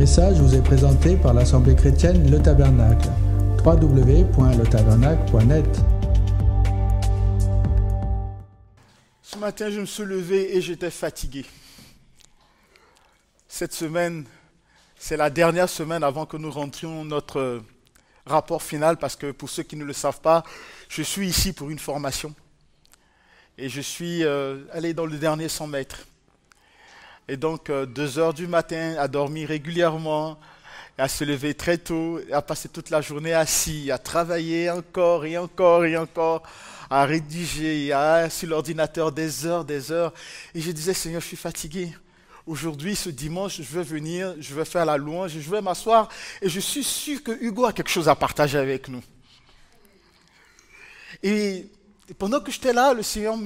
message vous est présenté par l'Assemblée chrétienne Le Tabernacle. www.letabernacle.net. Ce matin, je me suis levé et j'étais fatigué. Cette semaine, c'est la dernière semaine avant que nous rentrions notre rapport final, parce que pour ceux qui ne le savent pas, je suis ici pour une formation. Et je suis allé dans le dernier 100 mètres. Et donc, 2 heures du matin, à dormir régulièrement, à se lever très tôt, à passer toute la journée assis, à travailler encore et encore et encore, à rédiger, sur l'ordinateur des heures. Et je disais, Seigneur, je suis fatigué. Aujourd'hui, ce dimanche, je vais venir, je vais faire la louange, je vais m'asseoir et je suis sûr que Hugo a quelque chose à partager avec nous. Et pendant que j'étais là, le Seigneur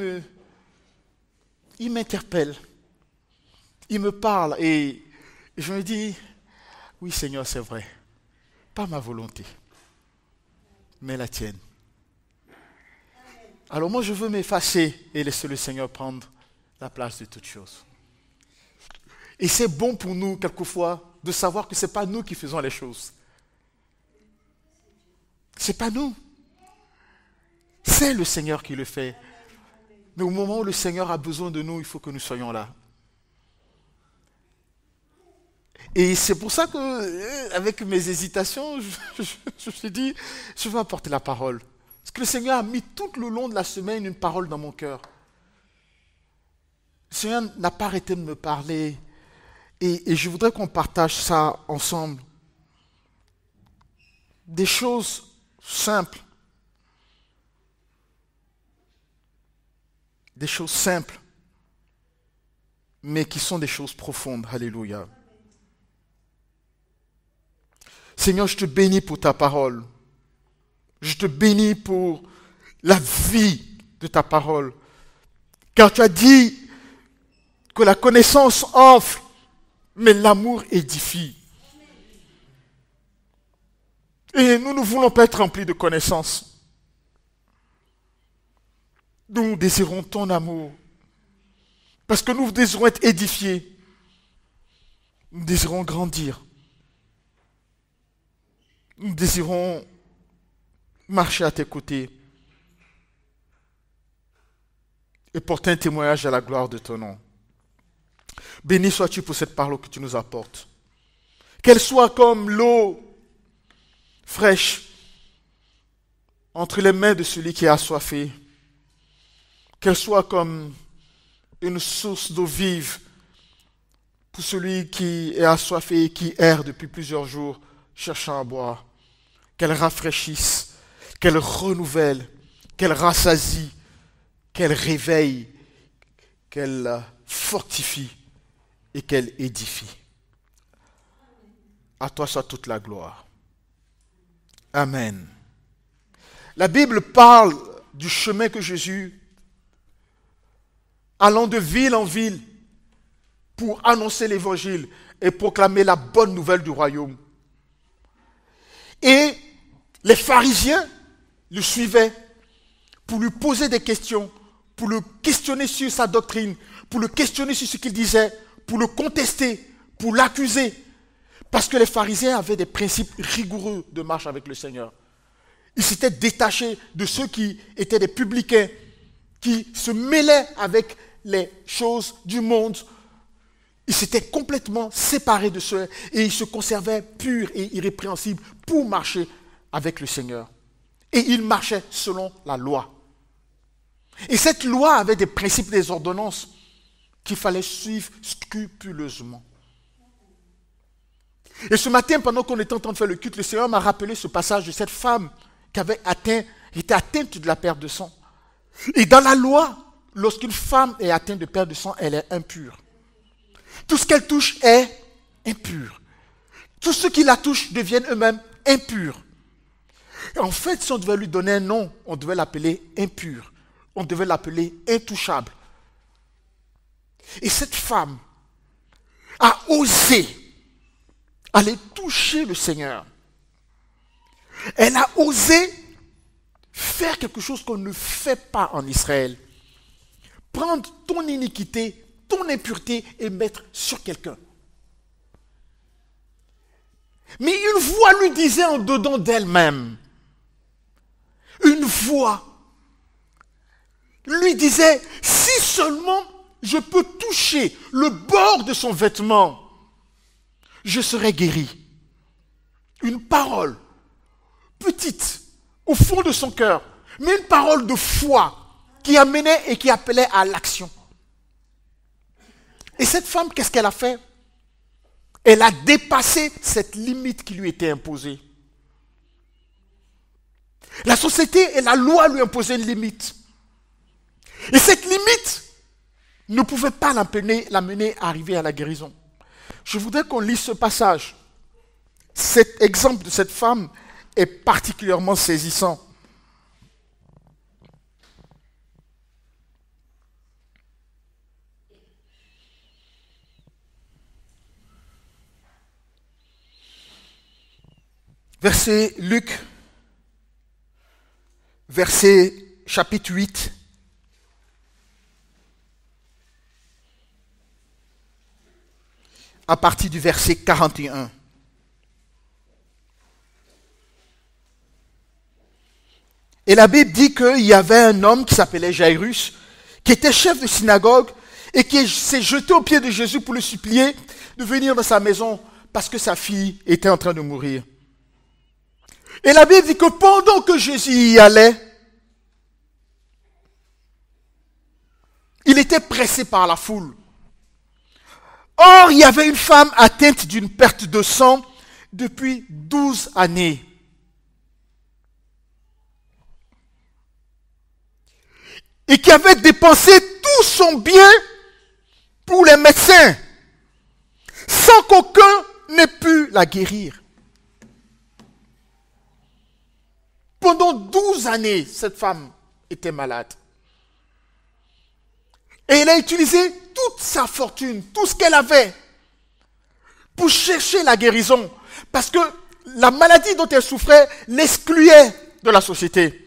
il m'interpelle. Il me parle et je me dis, oui Seigneur, c'est vrai, pas ma volonté, mais la tienne. Alors moi je veux m'effacer et laisser le Seigneur prendre la place de toutes choses. Et c'est bon pour nous quelquefois de savoir que ce n'est pas nous qui faisons les choses. Ce n'est pas nous. C'est le Seigneur qui le fait. Mais au moment où le Seigneur a besoin de nous, il faut que nous soyons là. Et c'est pour ça que, avec mes hésitations, je me suis dit, je vais apporter la parole. Parce que le Seigneur a mis tout le long de la semaine une parole dans mon cœur. Le Seigneur n'a pas arrêté de me parler. Et je voudrais qu'on partage ça ensemble. Des choses simples. Des choses simples. Mais qui sont des choses profondes. Alléluia. Seigneur, je te bénis pour ta parole. Je te bénis pour la vie de ta parole. Car tu as dit que la connaissance enfle, mais l'amour édifie. Et nous ne voulons pas être remplis de connaissances. Nous désirons ton amour. Parce que nous désirons être édifiés. Nous désirons grandir. Nous désirons marcher à tes côtés et porter un témoignage à la gloire de ton nom. Béni sois-tu pour cette parole que tu nous apportes. Qu'elle soit comme l'eau fraîche entre les mains de celui qui est assoiffé. Qu'elle soit comme une source d'eau vive pour celui qui est assoiffé et qui erre depuis plusieurs jours cherchant à boire. Qu'elle rafraîchisse, qu'elle renouvelle, qu'elle rassasie, qu'elle réveille, qu'elle fortifie et qu'elle édifie. À toi soit toute la gloire. Amen. La Bible parle du chemin que Jésus, allant de ville en ville pour annoncer l'évangile et proclamer la bonne nouvelle du royaume. Et les pharisiens le suivaient pour lui poser des questions, pour le questionner sur sa doctrine, pour le questionner sur ce qu'il disait, pour le contester, pour l'accuser. Parce que les pharisiens avaient des principes rigoureux de marche avec le Seigneur. Ils s'étaient détachés de ceux qui étaient des publicains, qui se mêlaient avec les choses du monde. Ils s'étaient complètement séparés de ceux et ils se conservaient purs et irrépréhensibles pour marcher avec le Seigneur. Et ils marchaient selon la loi. Et cette loi avait des principes, des ordonnances qu'il fallait suivre scrupuleusement. Et ce matin, pendant qu'on était en train de faire le culte, le Seigneur m'a rappelé ce passage de cette femme qui était atteinte de la perte de sang. Et dans la loi, lorsqu'une femme est atteinte de perte de sang, elle est impure. Tout ce qu'elle touche est impur. Tous ceux qui la touchent deviennent eux-mêmes impurs. Et en fait, si on devait lui donner un nom, on devait l'appeler impur. On devait l'appeler intouchable. Et cette femme a osé aller toucher le Seigneur. Elle a osé faire quelque chose qu'on ne fait pas en Israël. Prendre ton iniquité, ton impureté et mettre sur quelqu'un. Mais une voix lui disait en dedans d'elle-même, une voix lui disait, si seulement je peux toucher le bord de son vêtement, je serai guéri. Une parole petite au fond de son cœur, mais une parole de foi qui amenait et qui appelait à l'action. Et cette femme, qu'est-ce qu'elle a fait? Elle a dépassé cette limite qui lui était imposée. La société et la loi lui imposaient une limite. Et cette limite ne pouvait pas l'amener à arriver à la guérison. Je voudrais qu'on lise ce passage. Cet exemple de cette femme est particulièrement saisissant. Verset Luc, chapitre 8. À partir du verset 41. Et la Bible dit qu'il y avait un homme qui s'appelait Jairus, qui était chef de synagogue et qui s'est jeté aux pieds de Jésus pour le supplier de venir dans sa maison parce que sa fille était en train de mourir. Et la Bible dit que pendant que Jésus y allait, il était pressé par la foule. Or, il y avait une femme atteinte d'une perte de sang depuis 12 années. Et qui avait dépensé tout son bien pour les médecins, sans qu'aucun n'ait pu la guérir. Pendant 12 années, cette femme était malade. Et elle a utilisé toute sa fortune, tout ce qu'elle avait, pour chercher la guérison. Parce que la maladie dont elle souffrait l'excluait de la société.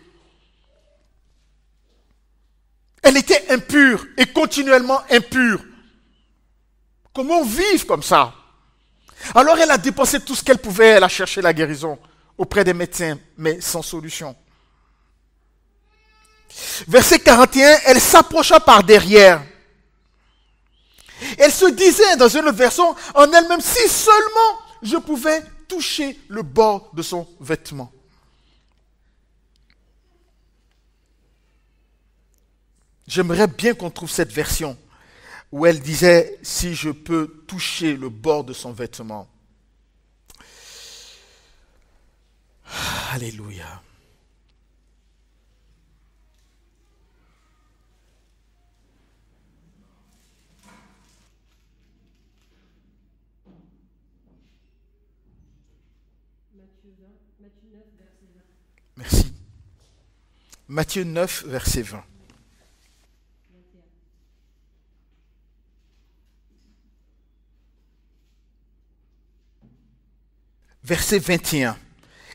Elle était impure et continuellement impure. Comment vivre comme ça? Alors elle a dépensé tout ce qu'elle pouvait, elle a cherché la guérison auprès des médecins, mais sans solution. Verset 41, elle s'approcha par derrière. Elle se disait dans une version en elle-même, si seulement je pouvais toucher le bord de son vêtement. J'aimerais bien qu'on trouve cette version où elle disait, si je peux toucher le bord de son vêtement. Alléluia. Merci. Matthieu 9, verset 20. Verset 21.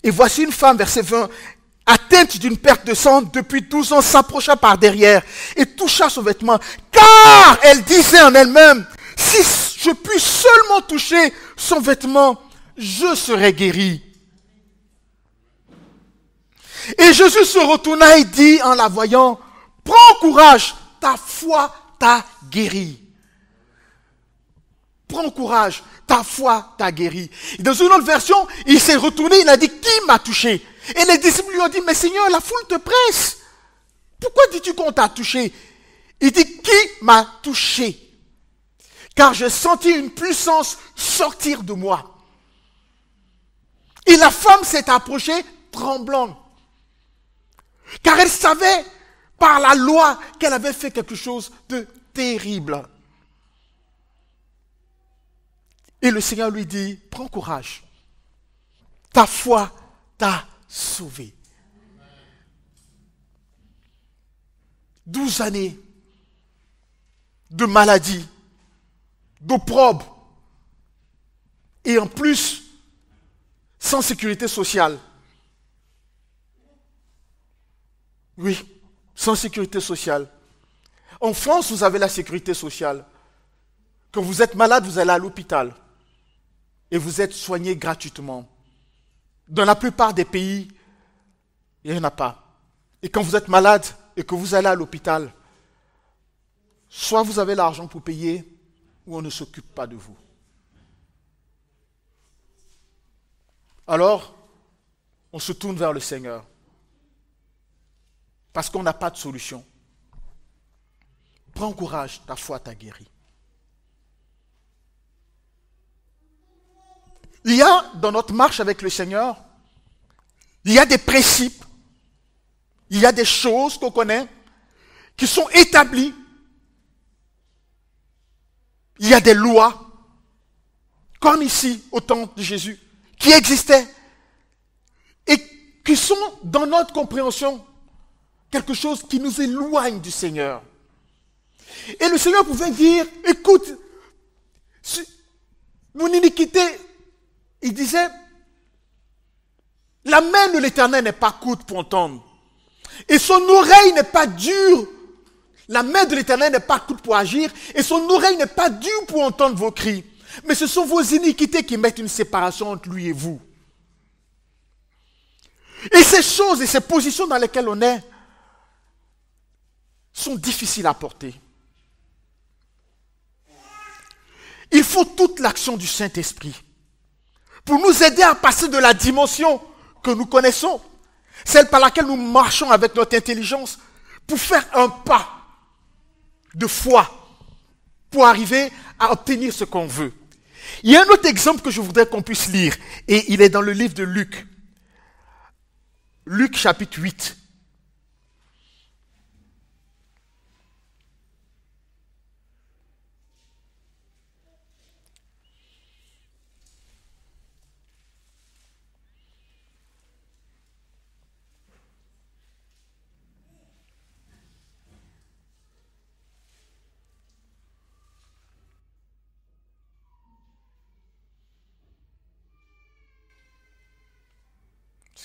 Et voici une femme, verset 20, atteinte d'une perte de sang depuis 12 ans, s'approcha par derrière et toucha son vêtement. Car elle disait en elle-même, si je puis seulement toucher son vêtement, je serai guérie. Et Jésus se retourna et dit en la voyant, prends courage, ta foi t'a guéri. Prends courage, ta foi t'a guéri. Dans une autre version, il s'est retourné, il a dit, qui m'a touché? Et les disciples lui ont dit, mais Seigneur, la foule te presse. Pourquoi dis-tu qu'on t'a touché? Il dit, qui m'a touché? Car j'ai senti une puissance sortir de moi. Et la femme s'est approchée tremblante. Car elle savait par la loi qu'elle avait fait quelque chose de terrible. Et le Seigneur lui dit, prends courage. Ta foi t'a sauvé. 12 années de maladie, d'opprobre, et en plus, sans sécurité sociale. Oui, sans sécurité sociale. En France, vous avez la sécurité sociale. Quand vous êtes malade, vous allez à l'hôpital. et vous êtes soigné gratuitement. Dans la plupart des pays, il n'y en a pas. Et quand vous êtes malade et que vous allez à l'hôpital, soit vous avez l'argent pour payer, ou on ne s'occupe pas de vous. Alors, on se tourne vers le Seigneur. Parce qu'on n'a pas de solution. Prends courage, ta foi t'a guéri. Il y a, dans notre marche avec le Seigneur, il y a des principes, il y a des choses qu'on connaît, qui sont établies. Il y a des lois, comme ici, au temps de Jésus, qui existaient et qui sont, dans notre compréhension, quelque chose qui nous éloigne du Seigneur. Et le Seigneur pouvait dire, écoute, mon iniquité, il disait, la main de l'Éternel n'est pas courte pour entendre. Et son oreille n'est pas dure. La main de l'Éternel n'est pas courte pour agir. Et son oreille n'est pas dure pour entendre vos cris. Mais ce sont vos iniquités qui mettent une séparation entre lui et vous. Et ces choses et ces positions dans lesquelles on est sont difficiles à porter. Il faut toute l'action du Saint-Esprit pour nous aider à passer de la dimension que nous connaissons, celle par laquelle nous marchons avec notre intelligence, pour faire un pas de foi, pour arriver à obtenir ce qu'on veut. Il y a un autre exemple que je voudrais qu'on puisse lire, et il est dans le livre de Luc. Luc chapitre 8.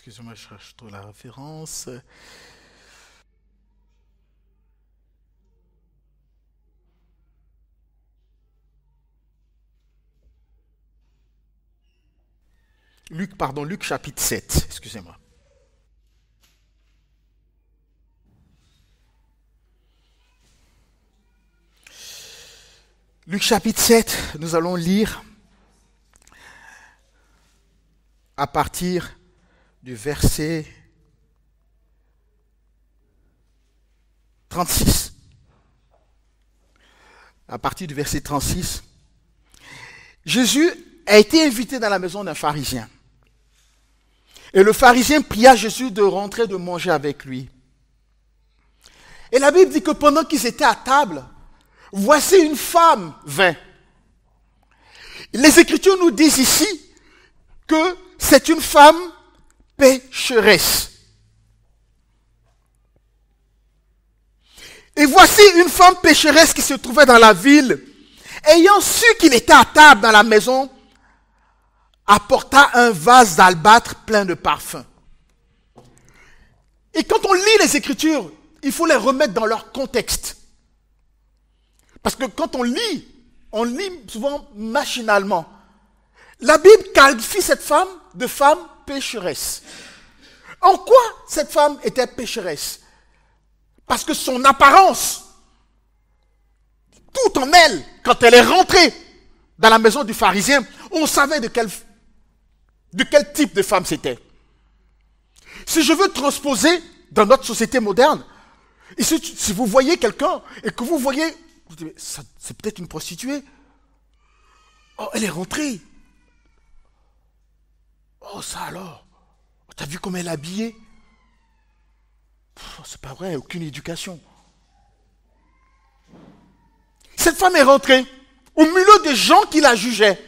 Excusez-moi, je cherche trop la référence. Luc chapitre 7, excusez-moi. Luc chapitre 7, nous allons lire à partir du verset 36. À partir du verset 36, Jésus a été invité dans la maison d'un pharisien. Et le pharisien pria Jésus de rentrer, de manger avec lui. Et la Bible dit que pendant qu'ils étaient à table, voici une femme vint. Les Écritures nous disent ici que c'est une femme pécheresse. Et voici une femme pécheresse qui se trouvait dans la ville, ayant su qu'il était à table dans la maison, apporta un vase d'albâtre plein de parfums. Et quand on lit les Écritures, il faut les remettre dans leur contexte. Parce que quand on lit souvent machinalement. La Bible qualifie cette femme de femme pécheresse. En quoi cette femme était pécheresse? Parce que son apparence, tout en elle, quand elle est rentrée dans la maison du pharisien, on savait de quel type de femme c'était. Si je veux transposer dans notre société moderne, et si vous voyez quelqu'un et que vous voyez, vous dites, c'est peut-être une prostituée. Oh, elle est rentrée. Oh, ça alors. T'as vu comment elle est habillée? C'est pas vrai, aucune éducation. Cette femme est rentrée au milieu des gens qui la jugeaient.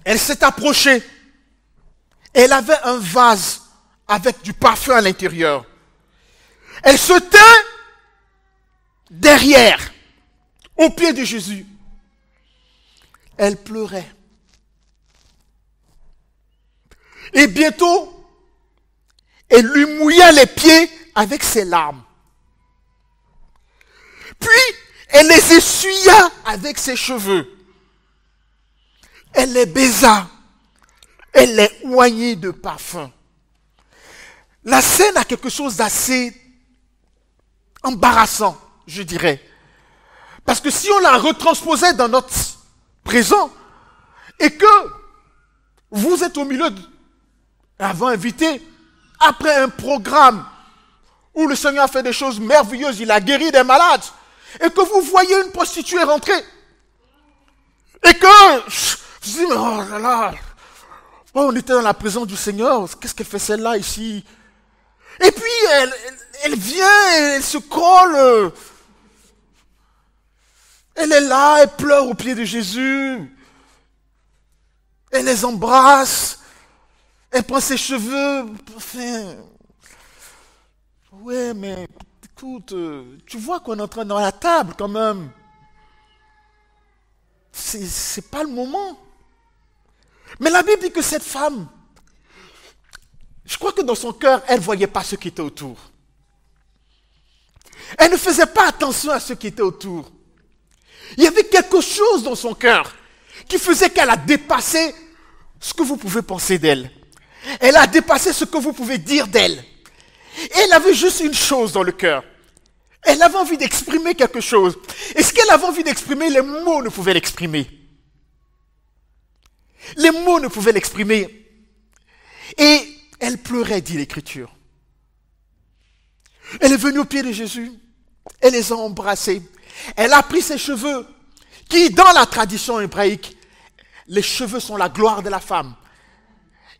Elle s'est approchée. Elle avait un vase avec du parfum à l'intérieur. Elle se tint derrière, au pied de Jésus. Elle pleurait. Et bientôt, elle lui mouilla les pieds avec ses larmes. Puis, elle les essuya avec ses cheveux. Elle les baisa. Elle les oignit de parfum. La scène a quelque chose d'assez embarrassant, je dirais. Parce que si on la retransposait dans notre présent, et que vous êtes au milieu, avant invité, après un programme où le Seigneur a fait des choses merveilleuses, il a guéri des malades, et que vous voyez une prostituée rentrer, et que, vous dites, mais oh là là, on était dans la présence du Seigneur, qu'est-ce qu'elle fait celle-là ici? Et puis, elle vient, elle se colle, elle est là, elle pleure aux pieds de Jésus, elle les embrasse, elle prend ses cheveux, enfin, ouais, mais écoute, tu vois qu'on est en train dans la table quand même. C'est pas le moment. Mais la Bible dit que cette femme, je crois que dans son cœur, elle ne voyait pas ce qui était autour. Elle ne faisait pas attention à ce qui était autour. Il y avait quelque chose dans son cœur qui faisait qu'elle a dépassé ce que vous pouvez penser d'elle. Elle a dépassé ce que vous pouvez dire d'elle. Et elle avait juste une chose dans le cœur. Elle avait envie d'exprimer quelque chose. Et ce qu'elle avait envie d'exprimer, les mots ne pouvaient l'exprimer. Les mots ne pouvaient l'exprimer. Et elle pleurait, dit l'Écriture. Elle est venue au pied de Jésus. Elle les a embrassés. Elle a pris ses cheveux, qui dans la tradition hébraïque, les cheveux sont la gloire de la femme.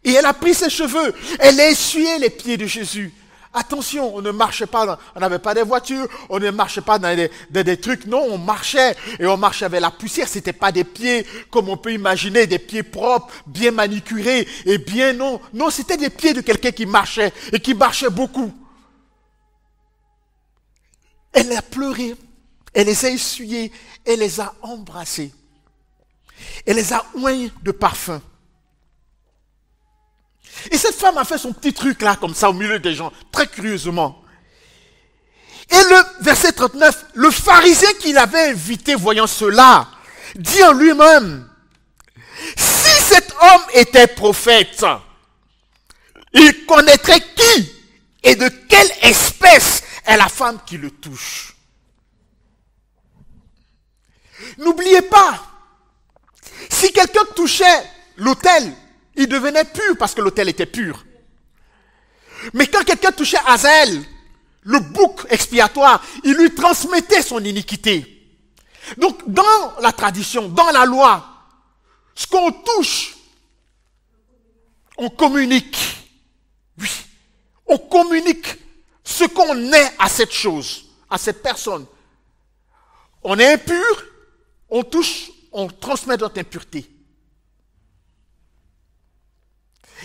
Et elle a pris ses cheveux, elle a essuyé les pieds de Jésus. Attention, on ne marchait pas, on n'avait pas de voitures, on ne marchait pas dans des trucs, non, on marchait, et on marchait avec la poussière, c'était pas des pieds comme on peut imaginer, des pieds propres, bien manicurés, et bien non, non, c'était des pieds de quelqu'un qui marchait, et qui marchait beaucoup. Elle a pleuré, elle les a essuyés, elle les a embrassés, elle les a oints de parfum. Et cette femme a fait son petit truc là, comme ça, au milieu des gens, très curieusement. Et le verset 39, le pharisien qui l'avait invité, voyant cela, dit en lui-même, si cet homme était prophète, il connaîtrait qui et de quelle espèce est la femme qui le touche. N'oubliez pas, si quelqu'un touchait l'autel, il devenait pur parce que l'autel était pur. Mais quand quelqu'un touchait Azaël, le bouc expiatoire, il lui transmettait son iniquité. Donc, dans la tradition, dans la loi, ce qu'on touche, on communique. Oui, on communique ce qu'on est à cette chose, à cette personne. On est impur, on touche, on transmet notre impureté.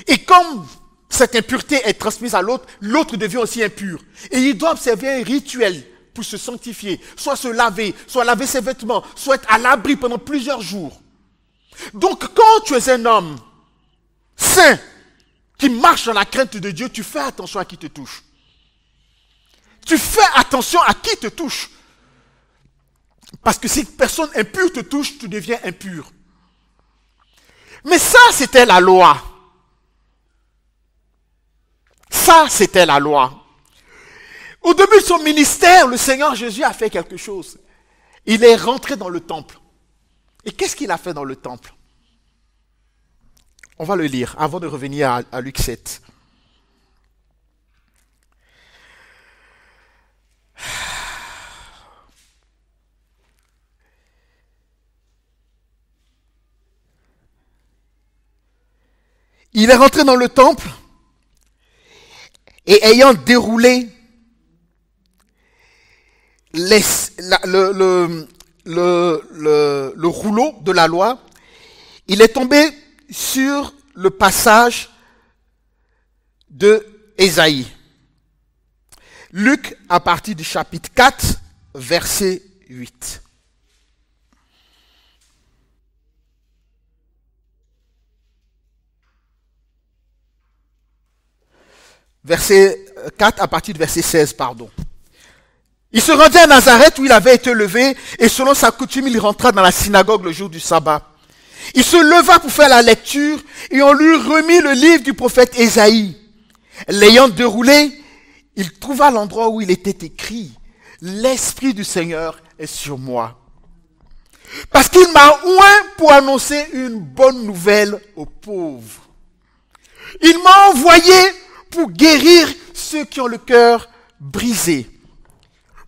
Et comme cette impureté est transmise à l'autre, l'autre devient aussi impur. Et il doit observer un rituel pour se sanctifier, soit se laver, soit laver ses vêtements, soit être à l'abri pendant plusieurs jours. Donc quand tu es un homme saint, qui marche dans la crainte de Dieu, tu fais attention à qui te touche. Tu fais attention à qui te touche. Parce que si une personne impure te touche, tu deviens impur. Mais ça, c'était la loi. Ça, c'était la loi. Au début de son ministère, le Seigneur Jésus a fait quelque chose. Il est rentré dans le temple. Et qu'est-ce qu'il a fait dans le temple? On va le lire avant de revenir à Luc 7. Il est rentré dans le temple et ayant déroulé le rouleau de la loi, il est tombé sur le passage de Ésaïe. Luc, à partir du chapitre 4, verset 8. Verset 4 à partir du verset 16, pardon. Il se rendit à Nazareth où il avait été élevé et selon sa coutume, il rentra dans la synagogue le jour du sabbat. Il se leva pour faire la lecture et on lui remit le livre du prophète Ésaïe. L'ayant déroulé, il trouva l'endroit où il était écrit « L'Esprit du Seigneur est sur moi. Parce qu'il m'a oint pour annoncer une bonne nouvelle aux pauvres. Il m'a envoyé pour guérir ceux qui ont le cœur brisé,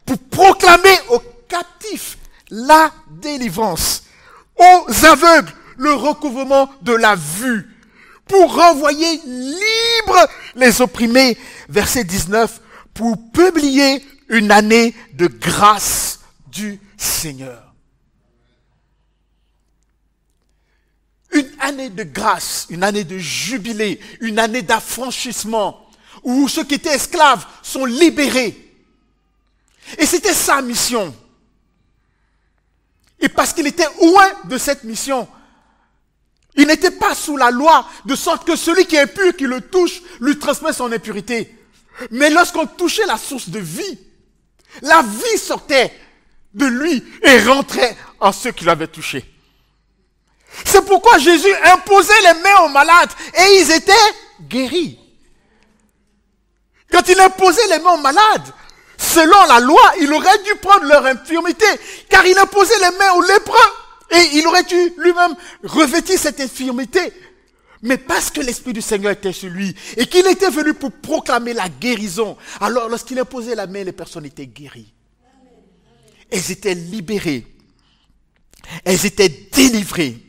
pour proclamer aux captifs la délivrance, aux aveugles le recouvrement de la vue, pour renvoyer libres les opprimés. Verset 19, pour publier une année de grâce du Seigneur. Une année de grâce, une année de jubilé, une année d'affranchissement, où ceux qui étaient esclaves sont libérés. Et c'était sa mission. Et parce qu'il était loin de cette mission, il n'était pas sous la loi, de sorte que celui qui est pur, qui le touche, lui transmet son impurité. Mais lorsqu'on touchait la source de vie, la vie sortait de lui et rentrait en ceux qui l'avaient touché. C'est pourquoi Jésus imposait les mains aux malades et ils étaient guéris. Quand il imposait les mains aux malades, selon la loi, il aurait dû prendre leur infirmité, car il imposait les mains aux lépreux et il aurait dû lui-même revêtir cette infirmité. Mais parce que l'Esprit du Seigneur était sur lui et qu'il était venu pour proclamer la guérison, alors lorsqu'il imposait la main, les personnes étaient guéries. Elles étaient libérées. Elles étaient délivrées.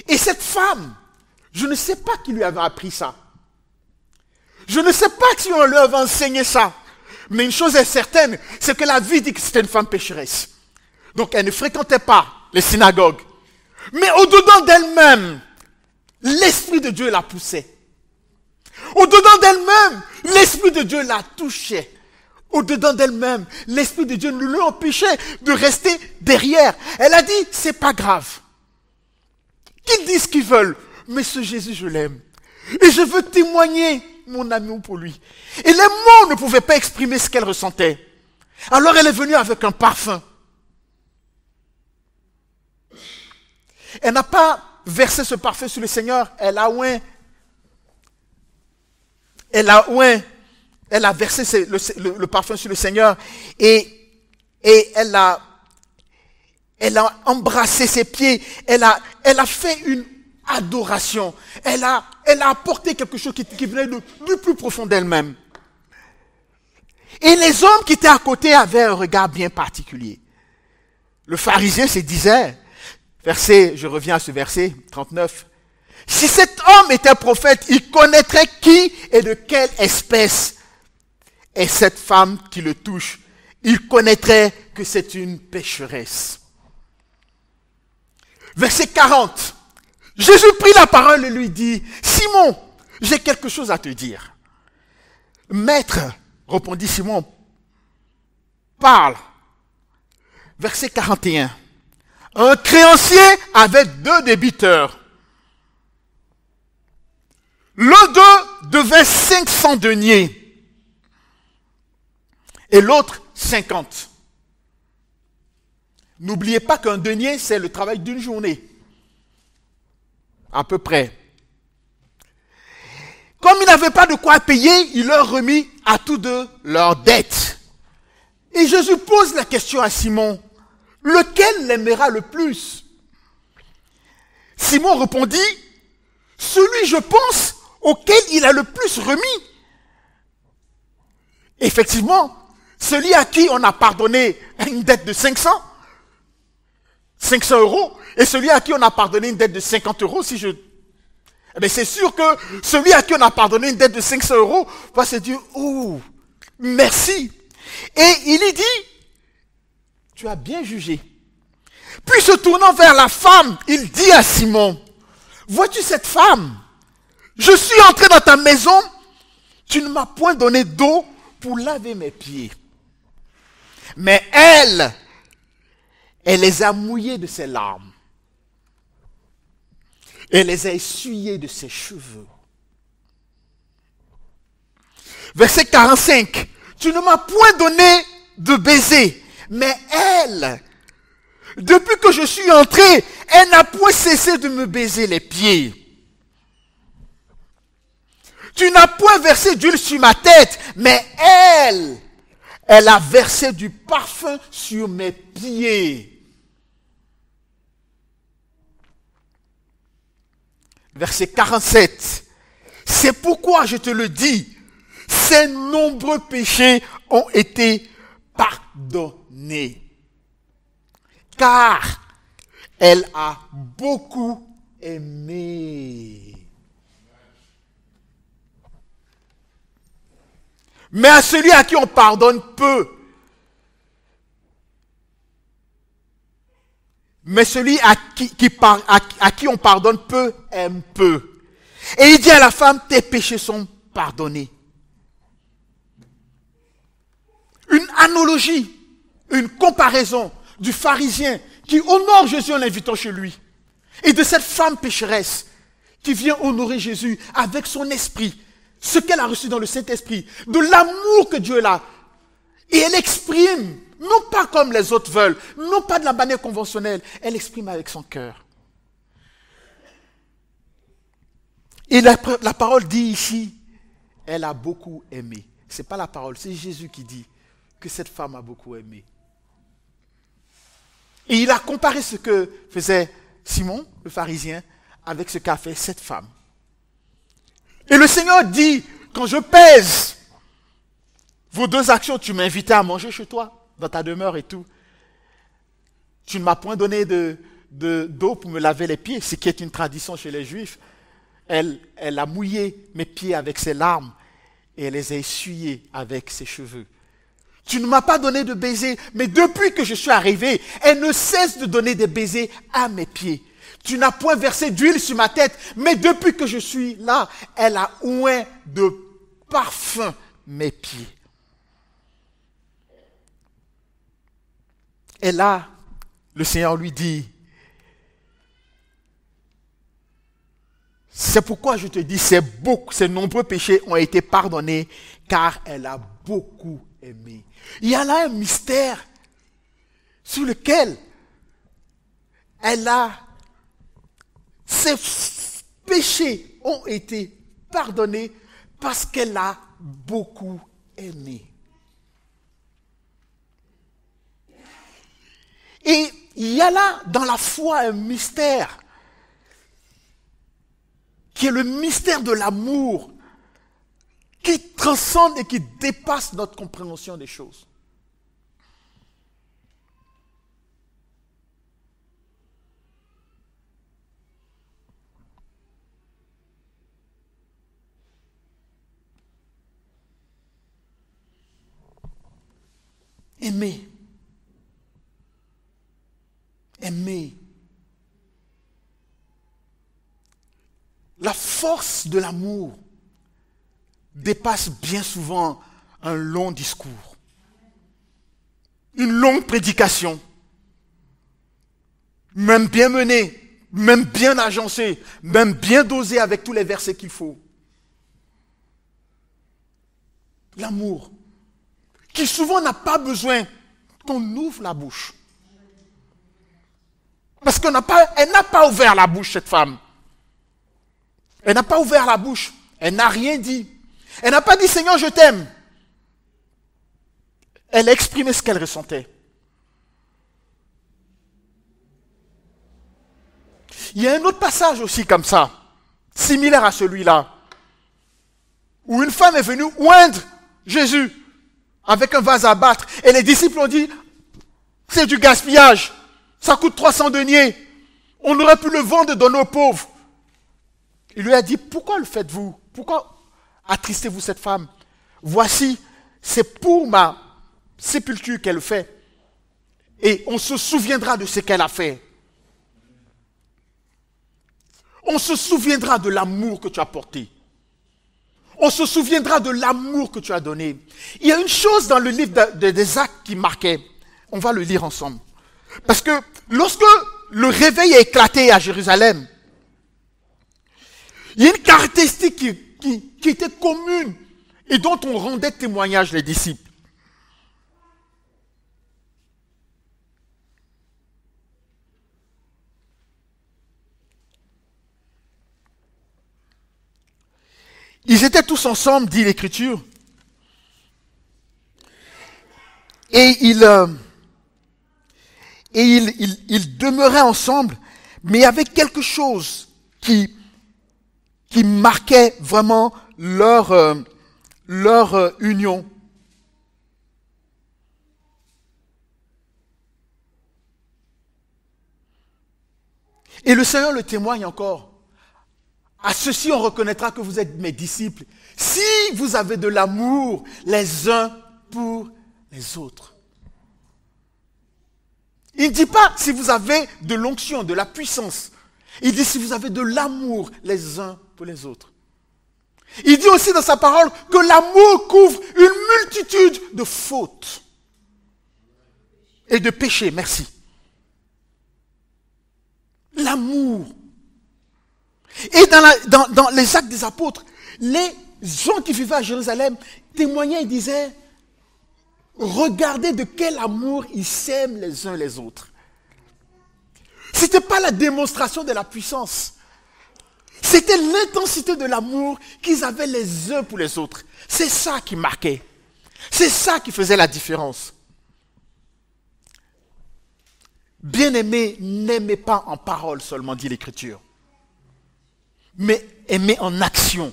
Et cette femme, je ne sais pas qui lui avait appris ça. Je ne sais pas si on lui avait enseigné ça. Mais une chose est certaine, c'est que la vie dit que c'était une femme pécheresse. Donc elle ne fréquentait pas les synagogues. Mais au-dedans d'elle-même, l'Esprit de Dieu la poussait. Au-dedans d'elle-même, l'Esprit de Dieu la touchait. Au-dedans d'elle-même, l'Esprit de Dieu ne lui empêchait de rester derrière. Elle a dit, c'est pas grave. Qu'ils disent ce qu'ils veulent, mais ce Jésus, je l'aime. Et je veux témoigner mon amour pour lui. Et les mots ne pouvaient pas exprimer ce qu'elle ressentait. Alors elle est venue avec un parfum. Elle n'a pas versé ce parfum sur le Seigneur, elle a versé le parfum sur le Seigneur et elle a embrassé ses pieds, elle a fait une adoration, elle a apporté quelque chose qui venait du plus profond d'elle-même. Et les hommes qui étaient à côté avaient un regard bien particulier. Le pharisien se disait, je reviens à ce verset 39, si cet homme était prophète, il connaîtrait qui et de quelle espèce est cette femme qui le touche. Il connaîtrait que c'est une pécheresse. Verset 40. Jésus prit la parole et lui dit, Simon, j'ai quelque chose à te dire. Maître, répondit Simon, parle. Verset 41. Un créancier avait 2 débiteurs. L'un d'eux devait 500 deniers et l'autre 50. N'oubliez pas qu'un denier, c'est le travail d'une journée. À peu près. Comme il n'avait pas de quoi payer, il leur remit à tous deux leurs dettes. Et Jésus pose la question à Simon, lequel l'aimera le plus? Simon répondit, celui, je pense, auquel il a le plus remis. Effectivement, celui à qui on a pardonné une dette de 500 euros, et celui à qui on a pardonné une dette de 50 euros, c'est sûr que celui à qui on a pardonné une dette de 500 euros va se dire, oh, merci. Et il lui dit, tu as bien jugé. Puis se tournant vers la femme, il dit à Simon, vois-tu cette femme? Je suis entré dans ta maison, tu ne m'as point donné d'eau pour laver mes pieds. Mais elle les a mouillés de ses larmes. Elle les a essuyés de ses cheveux. Verset 45. Tu ne m'as point donné de baiser, mais elle, depuis que je suis entré, elle n'a point cessé de me baiser les pieds. Tu n'as point versé d'huile sur ma tête, mais elle a versé du parfum sur mes pieds. Verset 47. C'est pourquoi je te le dis, ses nombreux péchés ont été pardonnés. Car elle a beaucoup aimé. Mais à celui à qui on pardonne peu, mais celui à qui on pardonne peu aime peu. Et il dit à la femme, tes péchés sont pardonnés. Une analogie, une comparaison du pharisien qui honore Jésus en l'invitant chez lui. Et de cette femme pécheresse qui vient honorer Jésus avec son esprit, ce qu'elle a reçu dans le Saint-Esprit, de l'amour que Dieu a. Et elle exprime, non pas comme les autres veulent, non pas de la manière conventionnelle, elle exprime avec son cœur. Et la parole dit ici, elle a beaucoup aimé. Ce n'est pas la parole, c'est Jésus qui dit que cette femme a beaucoup aimé. Et il a comparé ce que faisait Simon, le pharisien, avec ce qu'a fait cette femme. Et le Seigneur dit, quand je pèse vos deux actions, tu m'as invité à manger chez toi, dans ta demeure et tout. Tu ne m'as point donné d'eau pour me laver les pieds, ce qui est une tradition chez les Juifs. Elle a mouillé mes pieds avec ses larmes et elle les a essuyés avec ses cheveux. Tu ne m'as pas donné de baiser, mais depuis que je suis arrivé, elle ne cesse de donner des baisers à mes pieds. Tu n'as point versé d'huile sur ma tête, mais depuis que je suis là, elle a oint de parfum mes pieds. Et là, le Seigneur lui dit, c'est pourquoi je te dis, ces nombreux péchés ont été pardonnés, car elle a beaucoup aimé. Il y a là un mystère sur lequel ses péchés ont été pardonnés parce qu'elle a beaucoup aimé. Et il y a là dans la foi un mystère qui est le mystère de l'amour qui transcende et qui dépasse notre compréhension des choses. Aimer. Aimer. La force de l'amour dépasse bien souvent un long discours, une longue prédication, même bien menée, même bien agencée, même bien dosée avec tous les versets qu'il faut. L'amour, qui souvent n'a pas besoin qu'on ouvre la bouche. Parce qu'elle n'a pas ouvert la bouche, cette femme. Elle n'a pas ouvert la bouche. Elle n'a rien dit. Elle n'a pas dit, Seigneur, je t'aime. Elle a exprimé ce qu'elle ressentait. Il y a un autre passage aussi comme ça, similaire à celui-là, où une femme est venue oindre Jésus avec un vase à battre. Et les disciples ont dit, c'est du gaspillage. Ça coûte 300 deniers. On aurait pu le vendre et donner aux pauvres. Il lui a dit, pourquoi le faites-vous? Pourquoi attristez-vous cette femme? Voici, c'est pour ma sépulture qu'elle le fait. Et on se souviendra de ce qu'elle a fait. On se souviendra de l'amour que tu as porté. On se souviendra de l'amour que tu as donné. Il y a une chose dans le livre des Actes qui marquait. On va le lire ensemble. Parce que lorsque le réveil a éclaté à Jérusalem, il y a une caractéristique qui était commune et dont on rendait témoignage les disciples. Ils étaient tous ensemble, dit l'Écriture, et ils demeuraient ensemble, mais avec quelque chose qui marquait vraiment leur union. Et le Seigneur le témoigne encore. À ceci, on reconnaîtra que vous êtes mes disciples, si vous avez de l'amour les uns pour les autres. Il ne dit pas si vous avez de l'onction, de la puissance. Il dit si vous avez de l'amour les uns pour les autres. Il dit aussi dans sa parole que l'amour couvre une multitude de fautes et de péchés. Merci. L'amour. Et dans les actes des apôtres, les gens qui vivaient à Jérusalem témoignaient et disaient, regardez de quel amour ils s'aiment les uns les autres. Ce n'était pas la démonstration de la puissance. C'était l'intensité de l'amour qu'ils avaient les uns pour les autres. C'est ça qui marquait. C'est ça qui faisait la différence. Bien-aimés, n'aimez pas en parole seulement, dit l'Écriture, mais aimez en action.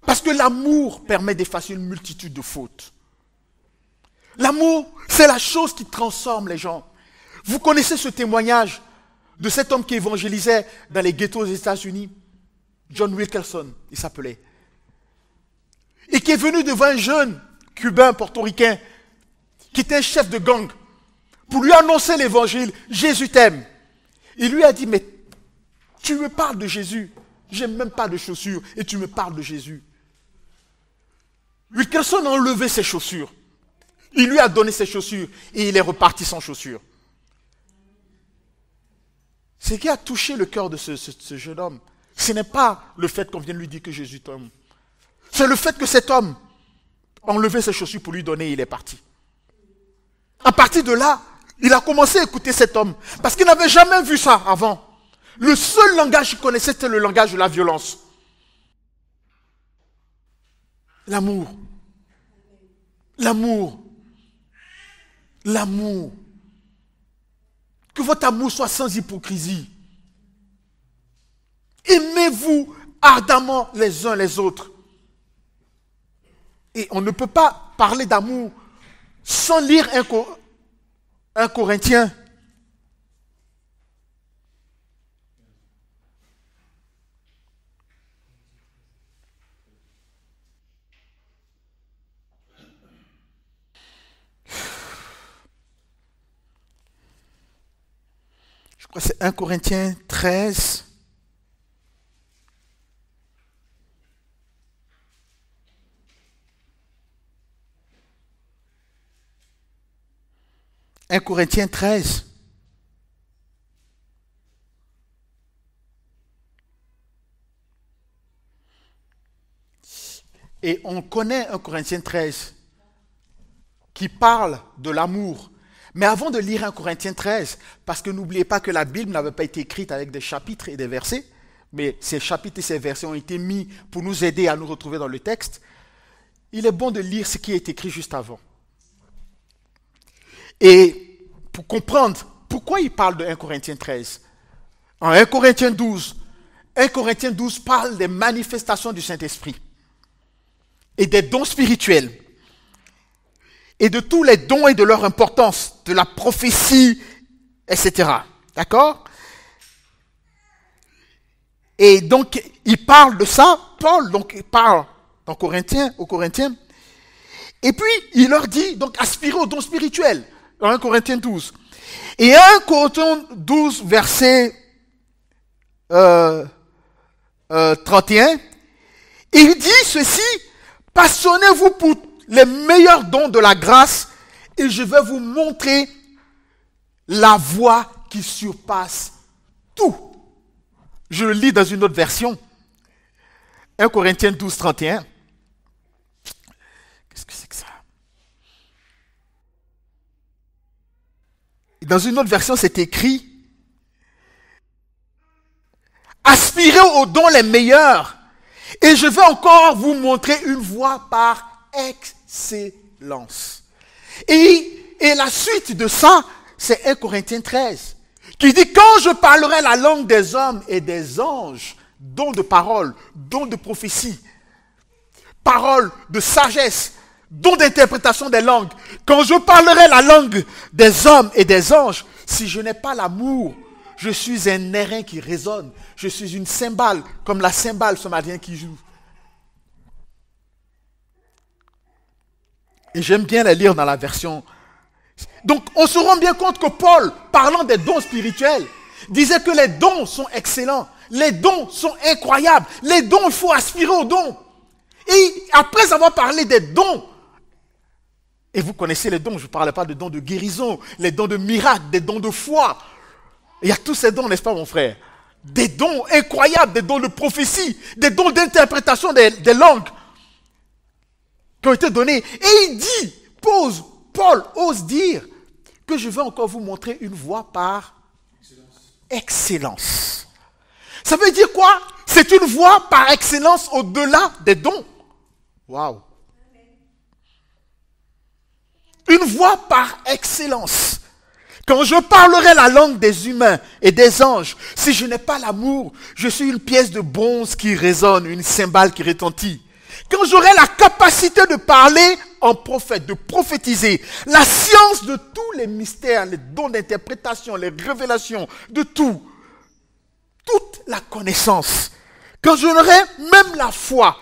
Parce que l'amour permet d'effacer une multitude de fautes. L'amour, c'est la chose qui transforme les gens. Vous connaissez ce témoignage de cet homme qui évangélisait dans les ghettos des États-Unis, John Wilkerson, il s'appelait, et qui est venu devant un jeune cubain portoricain qui était un chef de gang pour lui annoncer l'évangile. Jésus t'aime. Il lui a dit, mais tu me parles de Jésus, je n'ai même pas de chaussures et tu me parles de Jésus. Wilkerson a enlevé ses chaussures. Il lui a donné ses chaussures et il est reparti sans chaussures. Ce qui a touché le cœur de ce jeune homme, ce n'est pas le fait qu'on vienne lui dire que Jésus t'aime. C'est le fait que cet homme a enlevé ses chaussures pour lui donner et il est parti. À partir de là, il a commencé à écouter cet homme parce qu'il n'avait jamais vu ça avant. Le seul langage qu'il connaissait, c'était le langage de la violence. L'amour. L'amour. L'amour. Que votre amour soit sans hypocrisie. Aimez-vous ardemment les uns les autres. Et on ne peut pas parler d'amour sans lire un Corinthien. Je crois que c'est 1 Corinthiens 13. « 1 Corinthiens 13. Et on connaît 1 Corinthiens 13 qui parle de l'amour. Mais avant de lire 1 Corinthiens 13, parce que n'oubliez pas que la Bible n'avait pas été écrite avec des chapitres et des versets, mais ces chapitres et ces versets ont été mis pour nous aider à nous retrouver dans le texte, il est bon de lire ce qui est écrit juste avant. Et pour comprendre pourquoi il parle de 1 Corinthiens 13, en 1 Corinthiens 12, 1 Corinthiens 12 parle des manifestations du Saint-Esprit et des dons spirituels et de tous les dons et de leur importance, de la prophétie, etc. D'accord? Et donc, il parle de ça, Paul, donc il parle aux Corinthiens, et puis il leur dit, donc aspirez aux dons spirituels, dans 1 Corinthiens 12. Et 1 Corinthiens 12, verset 31, il dit ceci, passionnez-vous pour les meilleurs dons de la grâce et je vais vous montrer la voie qui surpasse tout. Je le lis dans une autre version. 1 Corinthiens 12, 31. Qu'est-ce que c'est que ça? Dans une autre version, c'est écrit: aspirez aux dons les meilleurs, et je vais encore vous montrer une voie par excellence. Et la suite de ça, c'est 1 Corinthiens 13, qui dit: quand je parlerai la langue des hommes et des anges, don de parole, don de prophétie, parole de sagesse, don d'interprétation des langues, quand je parlerai la langue des hommes et des anges, si je n'ai pas l'amour, je suis un airain qui résonne, je suis une cymbale, comme la cymbale ce matin qui joue. Et j'aime bien la lire dans la version. Donc on se rend bien compte que Paul, parlant des dons spirituels, disait que les dons sont excellents, les dons sont incroyables, les dons, il faut aspirer aux dons. Et après avoir parlé des dons, et vous connaissez les dons, je ne parle pas de dons de guérison, les dons de miracles, des dons de foi. Il y a tous ces dons, n'est-ce pas mon frère? Des dons incroyables, des dons de prophétie, des dons d'interprétation des langues qui ont été donnés. Et il dit, Paul ose dire que je vais encore vous montrer une voie par excellence. Ça veut dire quoi? C'est une voie par excellence au-delà des dons. Waouh! Une voie par excellence. Quand je parlerai la langue des humains et des anges, si je n'ai pas l'amour, je suis une pièce de bronze qui résonne, une cymbale qui retentit. Quand j'aurai la capacité de parler en prophète, de prophétiser, la science de tous les mystères, les dons d'interprétation, les révélations, de tout, toute la connaissance, quand j'aurai même la foi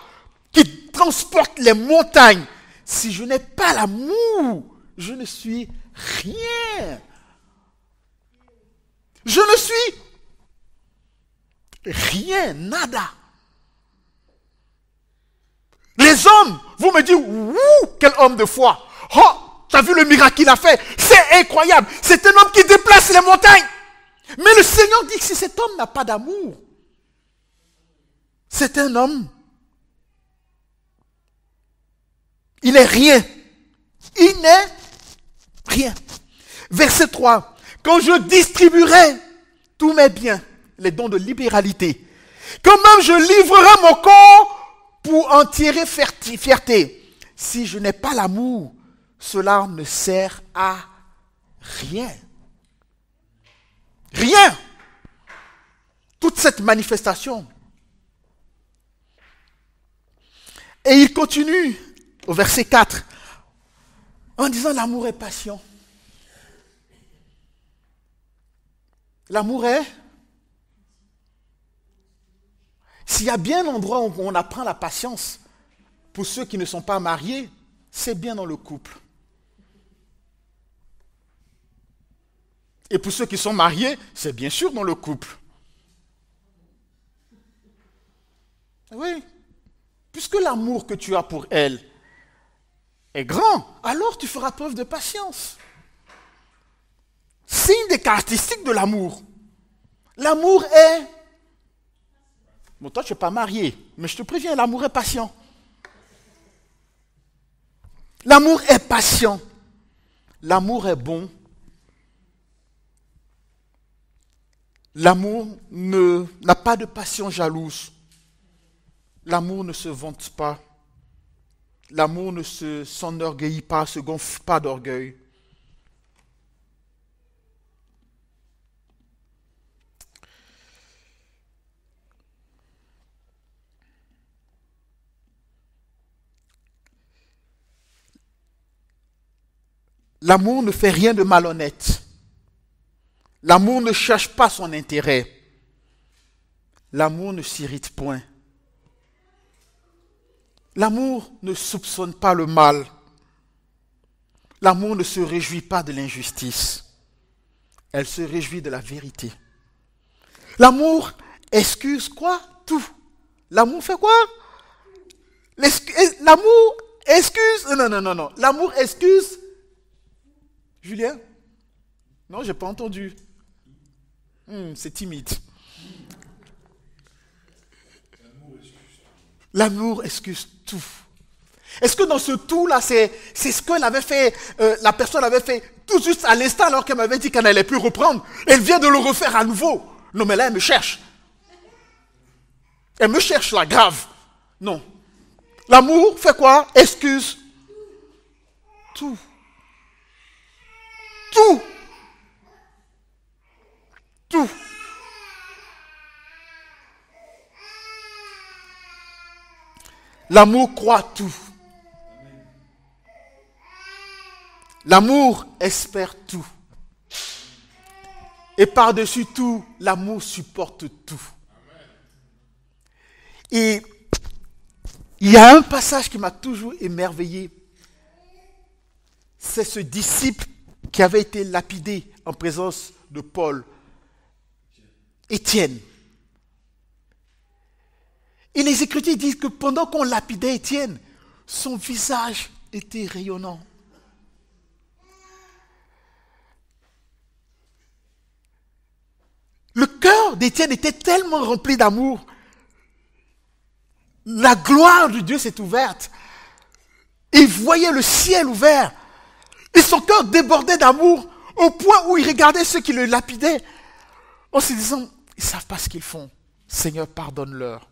qui transporte les montagnes, si je n'ai pas l'amour, je ne suis rien. Je ne suis rien, nada. Les hommes, vous me dites, ouh, quel homme de foi. Oh, tu as vu le miracle qu'il a fait? C'est incroyable. C'est un homme qui déplace les montagnes. Mais le Seigneur dit que si cet homme n'a pas d'amour, c'est un homme. Il n'est rien. Il n'est rien. Verset 3. Quand je distribuerai tous mes biens, les dons de libéralité, quand même je livrerai mon corps pour en tirer fierté. Si je n'ai pas l'amour, cela ne sert à rien. Rien. Toute cette manifestation. Et il continue au verset 4 en disant: l'amour est patient. L'amour est... S'il y a bien un endroit où on apprend la patience, pour ceux qui ne sont pas mariés, c'est bien dans le couple. Et pour ceux qui sont mariés, c'est bien sûr dans le couple. Oui. Puisque l'amour que tu as pour elle est grand, alors tu feras preuve de patience. C'est une des caractéristiques de l'amour. L'amour est... Bon, toi, tu n'es pas marié, mais je te préviens, l'amour est patient. L'amour est patient. L'amour est bon. L'amour n'a pas de passion jalouse. L'amour ne se vante pas. L'amour ne s'enorgueillit pas, se gonfle pas d'orgueil. L'amour ne fait rien de malhonnête. L'amour ne cherche pas son intérêt. L'amour ne s'irrite point. L'amour ne soupçonne pas le mal. L'amour ne se réjouit pas de l'injustice. Elle se réjouit de la vérité. L'amour excuse quoi? Tout. L'amour fait quoi? L'amour excuse... Non. L'amour excuse... Julien? Non, je n'ai pas entendu. C'est timide. L'amour excuse tout. Est-ce que dans ce tout-là, c'est ce qu'elle avait fait, la personne avait fait tout juste à l'instant alors qu'elle m'avait dit qu'elle n'allait plus reprendre. Elle vient de le refaire à nouveau. Non, mais là, elle me cherche. Elle me cherche là, grave. Non. L'amour fait quoi? Excuse tout. Tout. Tout. L'amour croit tout. L'amour espère tout. Et par-dessus tout, l'amour supporte tout. Et il y a un passage qui m'a toujours émerveillé. C'est ce disciple qui avait été lapidé en présence de Paul, Étienne. Et les Écritures disent que pendant qu'on lapidait Étienne, son visage était rayonnant. Le cœur d'Étienne était tellement rempli d'amour. La gloire de Dieu s'est ouverte. Il voyait le ciel ouvert. Et son cœur débordait d'amour au point où il regardait ceux qui le lapidaient en se disant, ils ne savent pas ce qu'ils font. Seigneur, pardonne-leur.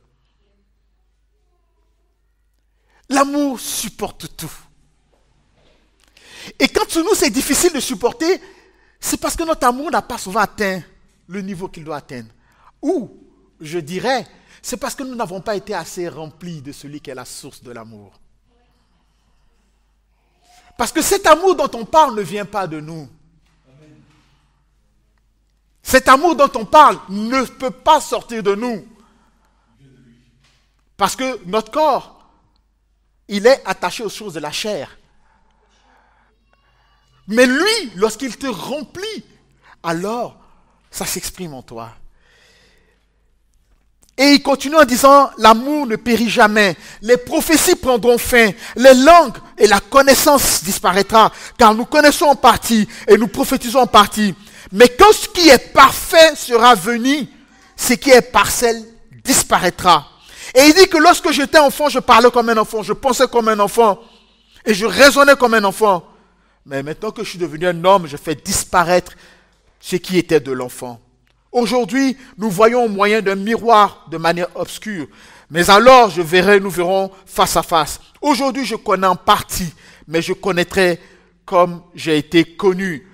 L'amour supporte tout. Et quand sur nous c'est difficile de supporter, c'est parce que notre amour n'a pas souvent atteint le niveau qu'il doit atteindre. Ou, je dirais, c'est parce que nous n'avons pas été assez remplis de celui qui est la source de l'amour. Parce que cet amour dont on parle ne vient pas de nous. Cet amour dont on parle ne peut pas sortir de nous. Parce que notre corps, il est attaché aux choses de la chair. Mais lui, lorsqu'il te remplit, alors ça s'exprime en toi. Et il continue en disant, l'amour ne périt jamais. Les prophéties prendront fin. Les langues et la connaissance disparaîtra. Car nous connaissons en partie et nous prophétisons en partie. Mais quand ce qui est parfait sera venu, ce qui est partiel disparaîtra. Et il dit que lorsque j'étais enfant, je parlais comme un enfant, je pensais comme un enfant. Et je raisonnais comme un enfant. Mais maintenant que je suis devenu un homme, je fais disparaître ce qui était de l'enfant. Aujourd'hui, nous voyons au moyen d'un miroir de manière obscure. Mais alors, nous verrons face à face. Aujourd'hui, je connais en partie, mais je connaîtrai comme j'ai été connu.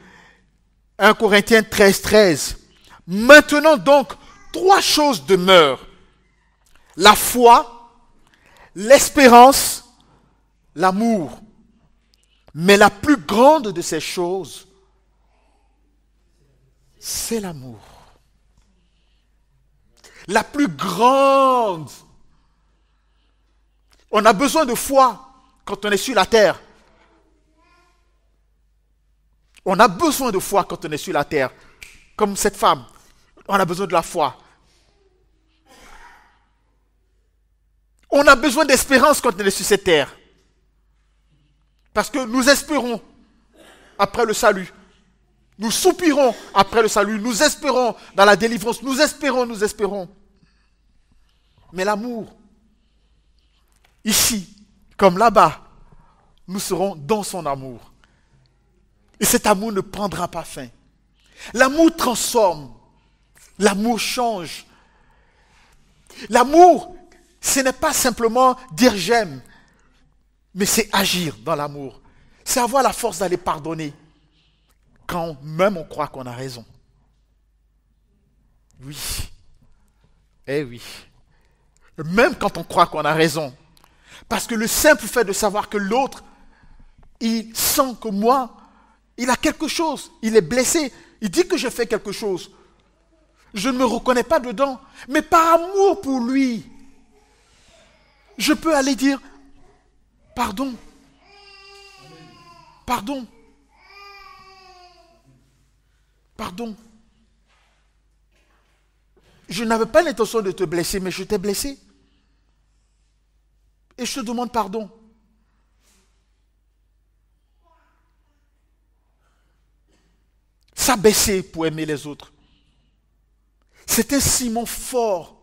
1 Corinthiens 13. Maintenant donc, 3 choses demeurent. La foi, l'espérance, l'amour. Mais la plus grande de ces choses, c'est l'amour. La plus grande. On a besoin de foi quand on est sur la terre. On a besoin de foi quand on est sur la terre. Comme cette femme. On a besoin de la foi. On a besoin d'espérance quand on est sur cette terre. Parce que nous espérons après le salut. Nous soupirons après le salut. Nous espérons dans la délivrance. Nous espérons. Mais l'amour, ici, comme là-bas, nous serons dans son amour. Et cet amour ne prendra pas fin. L'amour transforme. L'amour change. L'amour, ce n'est pas simplement dire j'aime, mais c'est agir dans l'amour. C'est avoir la force d'aller pardonner quand même on croit qu'on a raison. Oui. Eh oui. Même quand on croit qu'on a raison. Parce que le simple fait de savoir que l'autre, il sent que moi, il a quelque chose, il est blessé, il dit que je fais quelque chose. Je ne me reconnais pas dedans, mais par amour pour lui, je peux aller dire, pardon. Je n'avais pas l'intention de te blesser, mais je t'ai blessé. Et je te demande pardon. S'abaisser pour aimer les autres. C'est un ciment fort.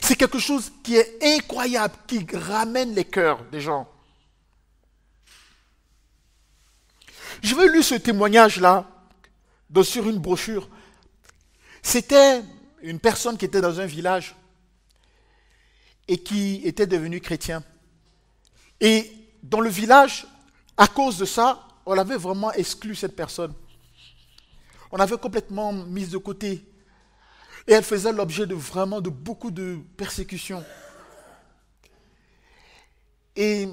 C'est quelque chose qui est incroyable, qui ramène les cœurs des gens. Je veux lire ce témoignage-là sur une brochure. C'était une personne qui était dans un village et qui était devenu chrétien. Et dans le village, à cause de ça, on avait vraiment exclu cette personne. On avait complètement mise de côté. Et elle faisait l'objet de vraiment de beaucoup de persécutions. Et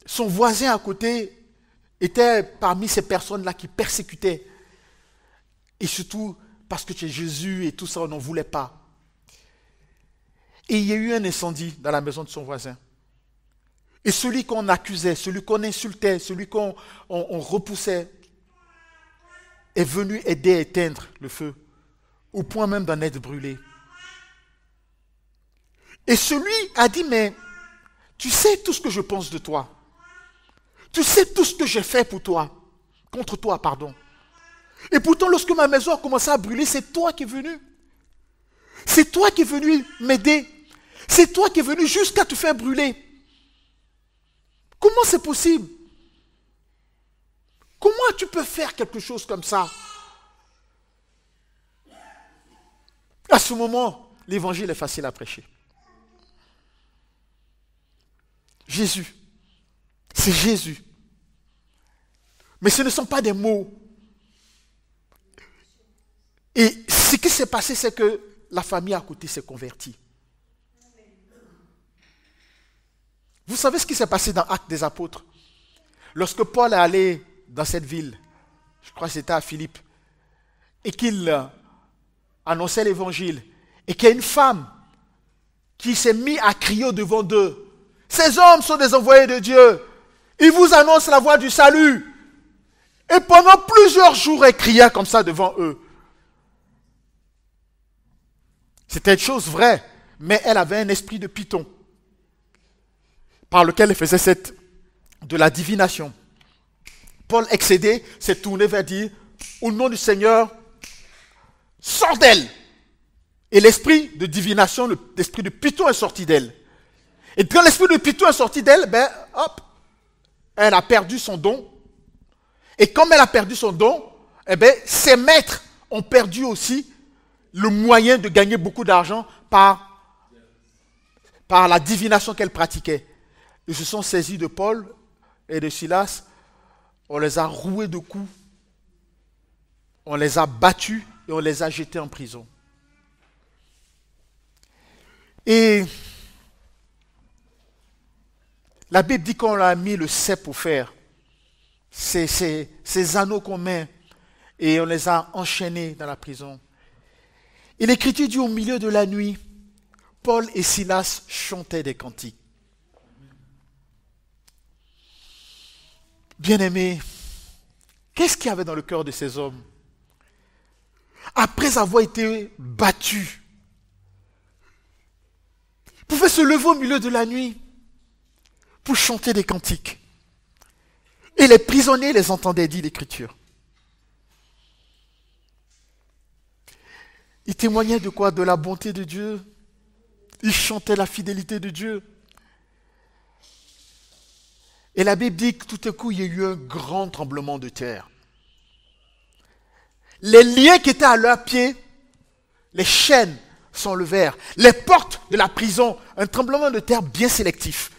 son voisin à côté était parmi ces personnes-là qui persécutaient. Et surtout parce que c'est Jésus et tout ça, on n'en voulait pas. Et il y a eu un incendie dans la maison de son voisin. Et celui qu'on accusait, celui qu'on insultait, celui qu'on repoussait, est venu aider à éteindre le feu, au point même d'en être brûlé. Et celui a dit, mais tu sais tout ce que je pense de toi. Tu sais tout ce que j'ai fait pour toi, contre toi, pardon. Et pourtant, lorsque ma maison a commencé à brûler, c'est toi qui es venu. C'est toi qui es venu m'aider. C'est toi qui es venu jusqu'à te faire brûler. Comment c'est possible? Comment tu peux faire quelque chose comme ça? À ce moment, l'évangile est facile à prêcher. Jésus. C'est Jésus. Mais ce ne sont pas des mots. Et ce qui s'est passé, c'est que la famille à côté s'est convertie. Vous savez ce qui s'est passé dans Actes des Apôtres? Lorsque Paul est allé dans cette ville, je crois que c'était à Philippe, et qu'il annonçait l'évangile, et qu'il y a une femme qui s'est mise à crier devant d'eux. Ces hommes sont des envoyés de Dieu. Ils vous annoncent la voie du salut. Et pendant plusieurs jours, elle criait comme ça devant eux. C'était une chose vraie, mais elle avait un esprit de python, par lequel elle faisait de la divination. Paul, excédé, s'est tourné vers dire, au nom du Seigneur, sors d'elle. Et l'esprit de divination, l'esprit de python est sorti d'elle. Et quand l'esprit de python est sorti d'elle, elle a perdu son don. Et comme elle a perdu son don, ses maîtres ont perdu aussi le moyen de gagner beaucoup d'argent par la divination qu'elle pratiquait. Ils se sont saisis de Paul et de Silas, on les a roués de coups, on les a battus et on les a jetés en prison. Et la Bible dit qu'on a mis le cep au fer. Ces anneaux qu'on met et on les a enchaînés dans la prison. Et l'Écriture dit au milieu de la nuit, Paul et Silas chantaient des cantiques. Bien-aimés, qu'est-ce qu'il y avait dans le cœur de ces hommes? Après avoir été battus, ils pouvaient se lever au milieu de la nuit pour chanter des cantiques. Et les prisonniers les entendaient, dit l'Écriture. Ils témoignaient de quoi? De la bonté de Dieu. Ils chantaient la fidélité de Dieu. Et la Bible dit que tout à coup, il y a eu un grand tremblement de terre. Les liens qui étaient à leurs pieds, les chaînes s'enlevèrent. Les portes de la prison, un tremblement de terre bien sélectif.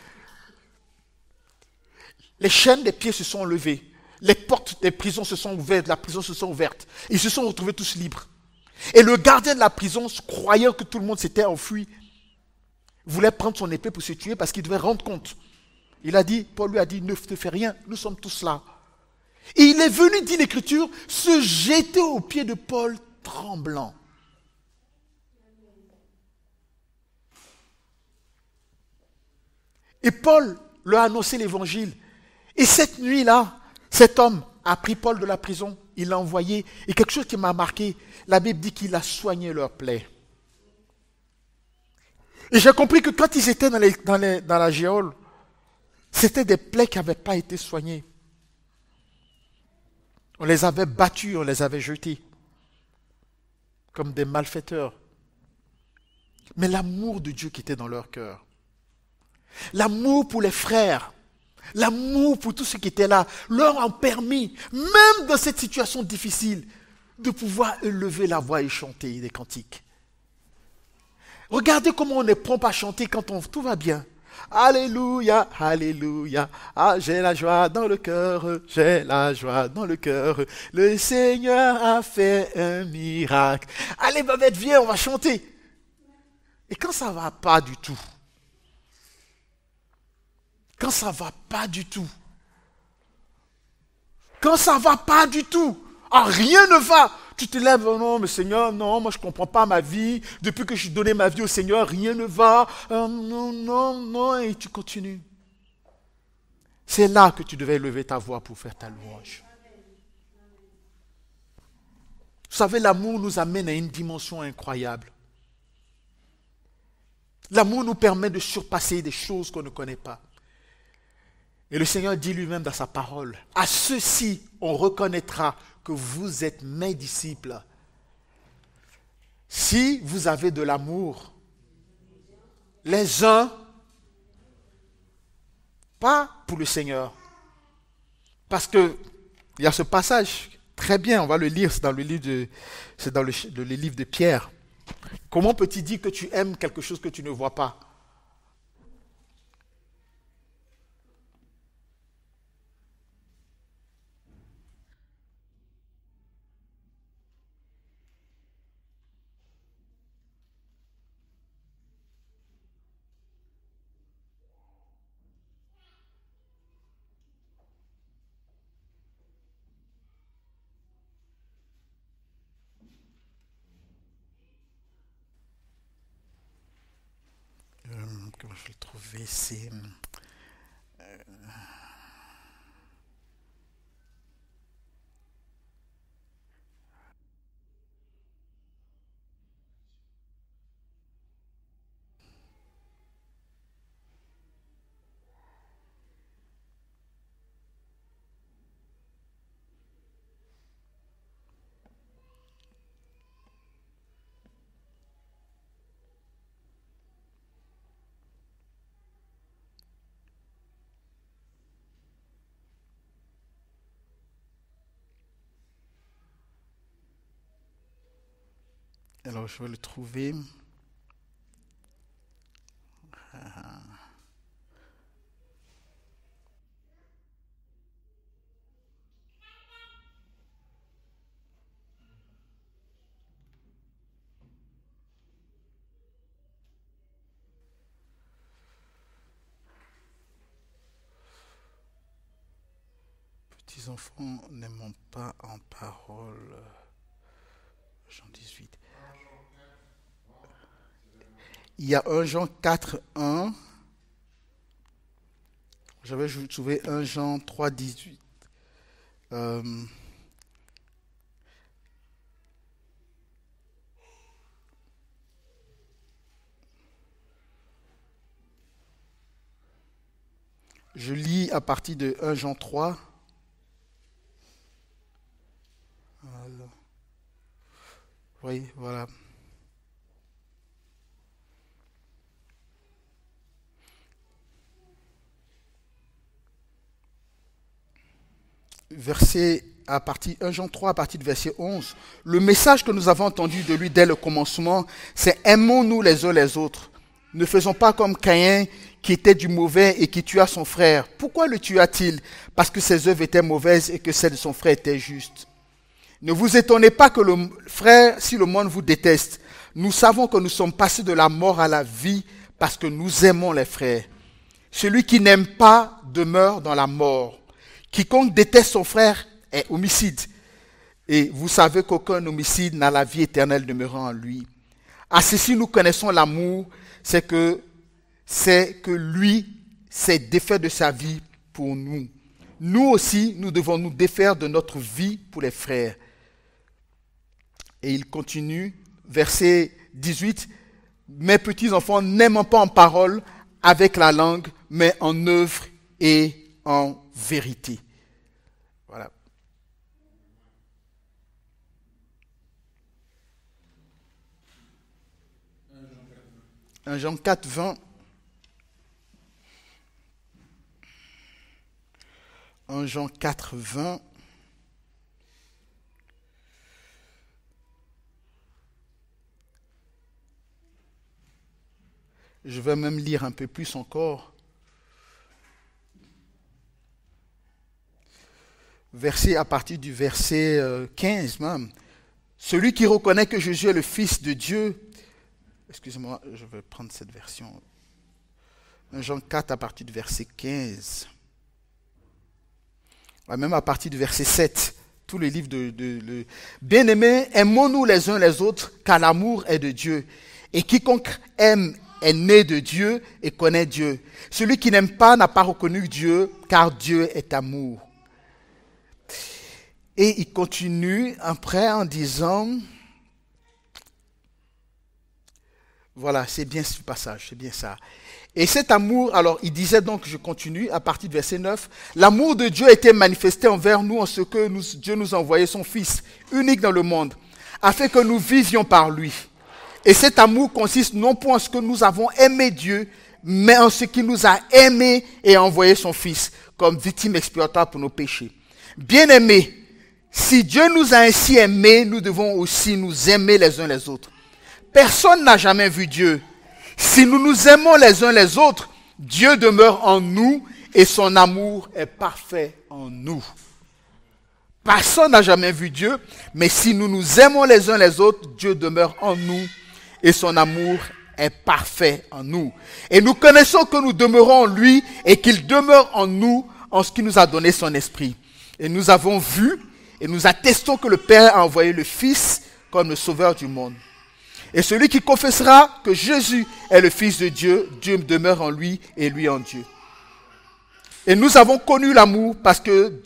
Les chaînes des pieds se sont levées. Les portes des prisons se sont ouvertes, la prison se sont ouvertes. Ils se sont retrouvés tous libres. Et le gardien de la prison, croyant que tout le monde s'était enfui, voulait prendre son épée pour se tuer parce qu'il devait rendre compte. Paul lui a dit, ne te fais rien, nous sommes tous là. Et il est venu, dit l'Écriture, se jeter aux pieds de Paul tremblant. Et Paul leur a annoncé l'évangile. Et cette nuit-là, cet homme a pris Paul de la prison, il l'a envoyé. Et quelque chose qui m'a marqué, la Bible dit qu'il a soigné leurs plaies. Et j'ai compris que quand ils étaient dans la géole, c'était des plaies qui n'avaient pas été soignées. On les avait battus, on les avait jetés comme des malfaiteurs. mais l'amour de Dieu qui était dans leur cœur. L'amour pour les frères, l'amour pour tous ceux qui étaient là, leur ont permis, même dans cette situation difficile, de pouvoir élever la voix et chanter des cantiques. Regardez comment on est prompt à chanter quand tout va bien. Alléluia, alléluia, ah, j'ai la joie dans le cœur, j'ai la joie dans le cœur. Le Seigneur a fait un miracle. Allez, Babette, viens, on va chanter. Et quand ça ne va pas du tout, quand ça ne va pas du tout, rien ne va, tu te lèves, oh non, mais Seigneur, non, moi je ne comprends pas ma vie. Depuis que je donnais ma vie au Seigneur, rien ne va. Non, et tu continues. C'est là que tu devais lever ta voix pour faire ta louange. Vous savez, l'amour nous amène à une dimension incroyable. L'amour nous permet de surpasser des choses qu'on ne connaît pas. Et le Seigneur dit lui-même dans sa parole, à ceux-ci, on reconnaîtra que vous êtes mes disciples. Si vous avez de l'amour, les uns, pas pour le Seigneur. Parce que il y a ce passage, très bien, on va le lire, c'est dans le livre de Pierre. Comment peux-tu dire que tu aimes quelque chose que tu ne vois pas? Comment je vais le trouver? C'est... Alors, je vais le trouver. Petits enfants n'aiment pas en parole. Jean 18. Il y a 1 Jean 4, 1. J'avais trouvé 1 Jean 3, 18. Je lis à partir de 1 Jean 3. Oui, voilà. Verset à partir 1 Jean 3 à partir du verset 11. Le message que nous avons entendu de lui dès le commencement, c'est aimons-nous les uns les autres. Ne faisons pas comme Caïn qui était du mauvais et qui tua son frère. Pourquoi le tua-t-il? Parce que ses œuvres étaient mauvaises et que celles de son frère étaient justes. Ne vous étonnez pas que le frère, si le monde vous déteste, nous savons que nous sommes passés de la mort à la vie parce que nous aimons les frères. Celui qui n'aime pas demeure dans la mort. Quiconque déteste son frère est homicide. Et vous savez qu'aucun homicide n'a la vie éternelle demeurant en lui. À ceci, nous connaissons l'amour, c'est que lui s'est défait de sa vie pour nous. Nous aussi, nous devons nous défaire de notre vie pour les frères. Et il continue, verset 18, « Mes petits enfants, n'aiment pas en parole avec la langue, mais en œuvre et en vérité. » Voilà. 1 Jean 4, 20. 1 Jean 4, 20. Je vais même lire un peu plus encore. À partir du verset 15 même. Celui qui reconnaît que Jésus est le Fils de Dieu. Excusez-moi, je vais prendre cette version. 1 Jean 4 à partir du verset 15. Même à partir du verset 7. Tout le livre de Bien-aimés, aimons-nous les uns les autres, car l'amour est de Dieu. Et quiconque aime est né de Dieu et connaît Dieu. Celui qui n'aime pas n'a pas reconnu Dieu, car Dieu est amour. Et il continue après en disant, voilà, c'est bien ce passage, c'est bien ça. Et cet amour, alors il disait donc, je continue à partir du verset 9, l'amour de Dieu a été manifesté envers nous en ce que Dieu nous a envoyé son Fils, unique dans le monde, afin que nous vivions par lui. Et cet amour consiste non point en ce que nous avons aimé Dieu, mais en ce qu'il nous a aimés et a envoyé son Fils comme victime expiatoire pour nos péchés. Bien-aimés, si Dieu nous a ainsi aimés, nous devons aussi nous aimer les uns les autres. Personne n'a jamais vu Dieu. Si nous nous aimons les uns les autres, Dieu demeure en nous et son amour est parfait en nous. Personne n'a jamais vu Dieu, mais si nous nous aimons les uns les autres, Dieu demeure en nous et son amour est parfait en nous. Et nous connaissons que nous demeurons en lui et qu'il demeure en nous en ce qu'il nous a donné son esprit. Et nous avons vu et nous attestons que le Père a envoyé le Fils comme le Sauveur du monde. Et celui qui confessera que Jésus est le Fils de Dieu, Dieu demeure en lui et lui en Dieu. Et nous avons connu l'amour parce que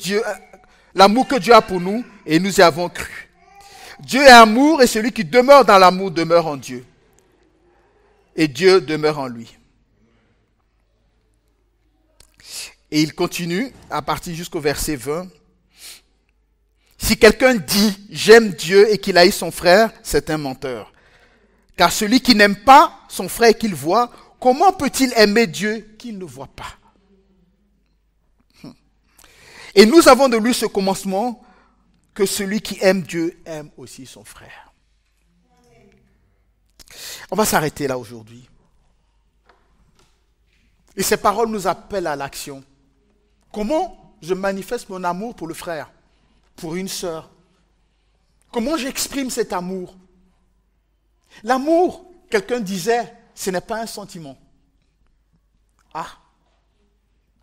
l'amour que Dieu a pour nous et nous y avons cru. Dieu est amour et celui qui demeure dans l'amour demeure en Dieu. Et Dieu demeure en lui. Et il continue à partir jusqu'au verset 20. Si quelqu'un dit « j'aime Dieu » et qu'il haït son frère, c'est un menteur. Car celui qui n'aime pas son frère et qu'il voit, comment peut-il aimer Dieu qu'il ne voit pas? Et nous avons de lui ce commencement, que celui qui aime Dieu aime aussi son frère. On va s'arrêter là aujourd'hui. Et ces paroles nous appellent à l'action. Comment je manifeste mon amour pour le frère, pour une sœur? Comment j'exprime cet amour? L'amour, quelqu'un disait, ce n'est pas un sentiment. Ah,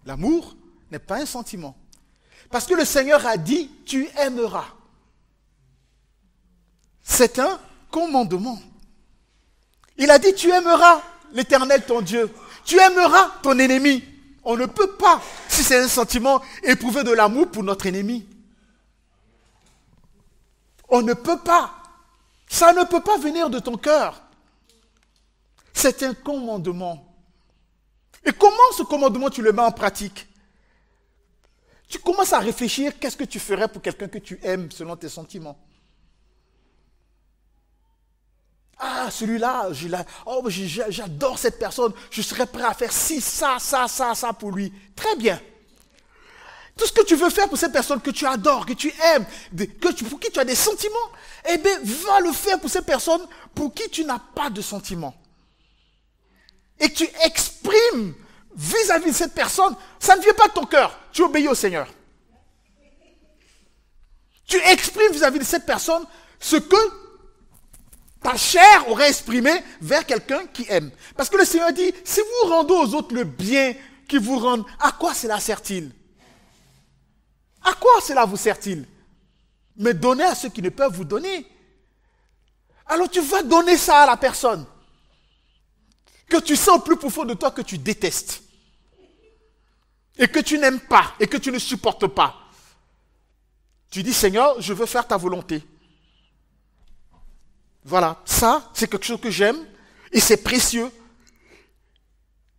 l'amour n'est pas un sentiment. Parce que le Seigneur a dit, tu aimeras. C'est un commandement. Il a dit, tu aimeras l'Éternel ton Dieu. Tu aimeras ton ennemi. On ne peut pas, si c'est un sentiment, éprouver de l'amour pour notre ennemi. On ne peut pas. Ça ne peut pas venir de ton cœur. C'est un commandement. Et comment ce commandement tu le mets en pratique? Tu commences à réfléchir, qu'est-ce que tu ferais pour quelqu'un que tu aimes selon tes sentiments? Ah, celui-là, j'adore cette personne, je serais prêt à faire ci, ça pour lui. Très bien. Tout ce que tu veux faire pour cette personne que tu adores, que tu aimes, pour qui tu as des sentiments, eh bien, va le faire pour cette personne pour qui tu n'as pas de sentiments. Et tu exprimes vis-à-vis de cette personne, ça ne vient pas de ton cœur, tu obéis au Seigneur. Tu exprimes vis-à-vis de cette personne ce que ta chair aurait exprimé vers quelqu'un qui aime. Parce que le Seigneur dit, si vous rendez aux autres le bien qu'ils vous rendent, à quoi cela sert-il? À quoi cela vous sert-il? Mais donnez à ceux qui ne peuvent vous donner. Alors tu vas donner ça à la personne que tu sens au plus profond de toi que tu détestes. Et que tu n'aimes pas, et que tu ne supportes pas. Tu dis, Seigneur, je veux faire ta volonté. Voilà, ça, c'est quelque chose que j'aime, et c'est précieux.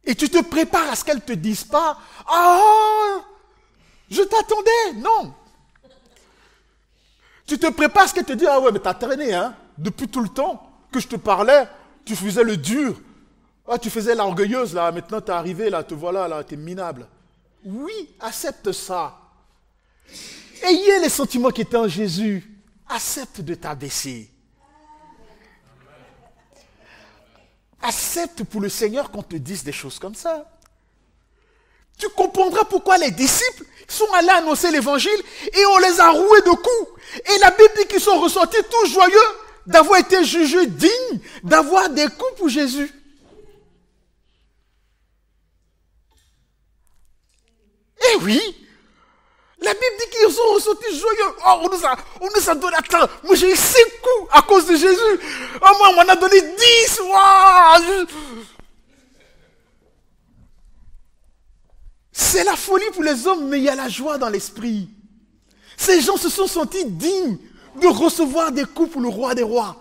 Et tu te prépares à ce qu'elle ne te dise pas, « Ah, je t'attendais !» Non. Tu te prépares à ce qu'elle te dise, « Ah ouais, mais t'as traîné, hein. Depuis tout le temps que je te parlais, tu faisais le dur. Ah, tu faisais l'orgueilleuse, là, maintenant t'es arrivé, là, te voilà, là, t'es minable. Oui, accepte ça. Ayez les sentiments qui étaient en Jésus. Accepte de t'abaisser. Accepte pour le Seigneur qu'on te dise des choses comme ça. Tu comprendras pourquoi les disciples sont allés annoncer l'évangile et on les a roués de coups. Et la Bible dit qu'ils sont ressortis tous joyeux d'avoir été jugés dignes, d'avoir des coups pour Jésus. Eh oui, la Bible dit qu'ils sont ressortis joyeux. Oh, on nous a donné, attends, moi j'ai eu 5 coups à cause de Jésus. Oh, moi, on m'en a donné 10. Wow. C'est la folie pour les hommes, mais il y a la joie dans l'esprit. Ces gens se sont sentis dignes de recevoir des coups pour le roi des rois.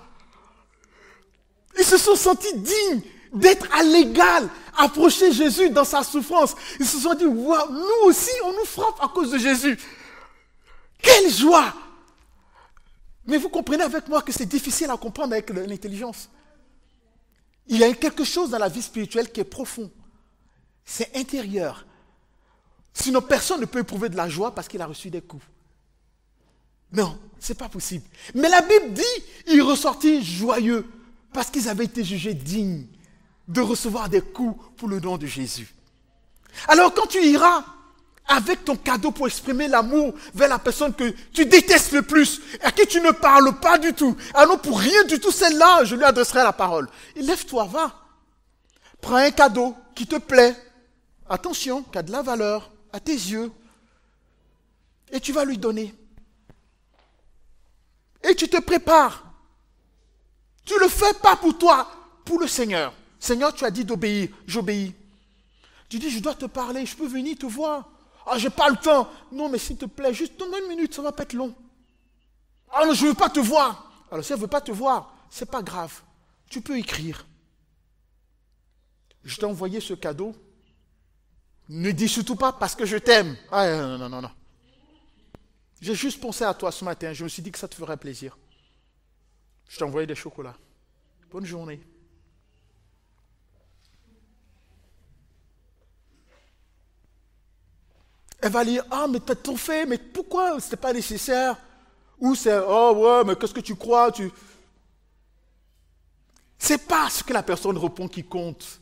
Ils se sont sentis dignes d'être à l'égal, approcher Jésus dans sa souffrance. Ils se sont dit, wow, nous aussi, on nous frappe à cause de Jésus. Quelle joie! Mais vous comprenez avec moi que c'est difficile à comprendre avec l'intelligence. Il y a quelque chose dans la vie spirituelle qui est profond. C'est intérieur. Sinon, personne ne peut éprouver de la joie parce qu'il a reçu des coups. Non, ce n'est pas possible. Mais la Bible dit, ils ressortirent joyeux parce qu'ils avaient été jugés dignes de recevoir des coups pour le nom de Jésus. Alors quand tu iras avec ton cadeau pour exprimer l'amour vers la personne que tu détestes le plus, à qui tu ne parles pas du tout, alors pour rien du tout, celle-là, je lui adresserai la parole. Lève-toi, va. Prends un cadeau qui te plaît. Attention, qui a de la valeur à tes yeux. Et tu vas lui donner. Et tu te prépares. Tu ne le fais pas pour toi, pour le Seigneur. Seigneur, tu as dit d'obéir, j'obéis. Tu dis, je dois te parler, je peux venir te voir. Ah, j'ai pas le temps. Non, mais s'il te plaît, juste donne-moi une minute, ça va pas être long. Ah non, je ne veux pas te voir. Alors si elle ne veut pas te voir, c'est pas grave. Tu peux écrire. Je t'ai envoyé ce cadeau. Ne dis surtout pas parce que je t'aime. Ah non, non, non, non. J'ai juste pensé à toi ce matin. Je me suis dit que ça te ferait plaisir. Je t'ai envoyé des chocolats. Bonne journée. Elle va lire, ah, mais t'as tout fait, mais pourquoi c'était pas nécessaire? Ou c'est, oh ouais, mais qu'est-ce que tu crois? C'est pas ce que la personne répond qui compte.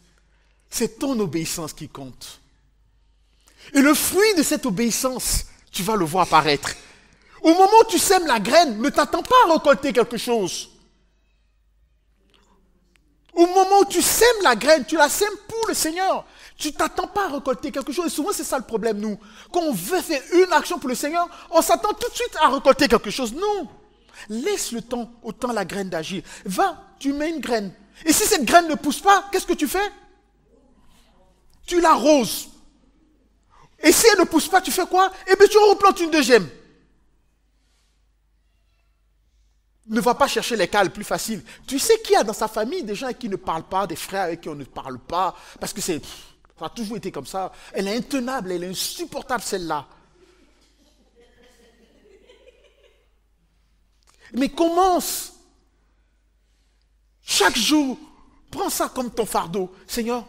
C'est ton obéissance qui compte. Et le fruit de cette obéissance, tu vas le voir apparaître. Au moment où tu sèmes la graine, ne t'attends pas à récolter quelque chose. Au moment où tu sèmes la graine, tu la sèmes pour le Seigneur. Tu ne t'attends pas à récolter quelque chose. Et souvent, c'est ça le problème, nous. Quand on veut faire une action pour le Seigneur, on s'attend tout de suite à récolter quelque chose. Non. Laisse le temps, autant la graine d'agir. Va, tu mets une graine. Et si cette graine ne pousse pas, qu'est-ce que tu fais? Tu l'arroses. Et si elle ne pousse pas, tu fais quoi? Eh bien, tu replantes une deuxième. Ne va pas chercher les cas les plus faciles. Tu sais qu'il y a dans sa famille des gens qui ne parlent pas, des frères avec qui on ne parle pas, parce que ça a toujours été comme ça. Elle est intenable, elle est insupportable celle-là. Mais commence. Chaque jour, prends ça comme ton fardeau. Seigneur,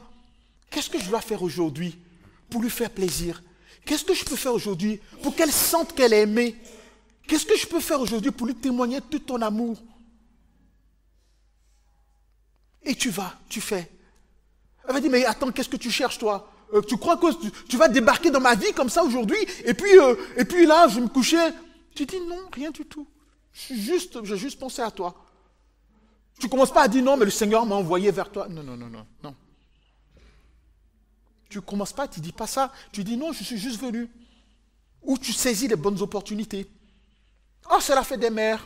qu'est-ce que je dois faire aujourd'hui pour lui faire plaisir? Qu'est-ce que je peux faire aujourd'hui pour qu'elle sente qu'elle est aimée? Qu'est-ce que je peux faire aujourd'hui pour lui témoigner tout ton amour? Et tu vas, tu fais. Elle va dire, mais attends, qu'est-ce que tu cherches toi? Tu crois que tu vas débarquer dans ma vie comme ça aujourd'hui? Et puis là, je vais me coucher. Tu dis non, rien du tout. J'ai juste pensé à toi. Tu ne commences pas à dire non, mais le Seigneur m'a envoyé vers toi. Non, non, non, non, non. Tu ne commences pas, tu ne dis pas ça. Tu dis non, je suis juste venu. Ou tu saisis les bonnes opportunités. Ah, c'est la fête des mères.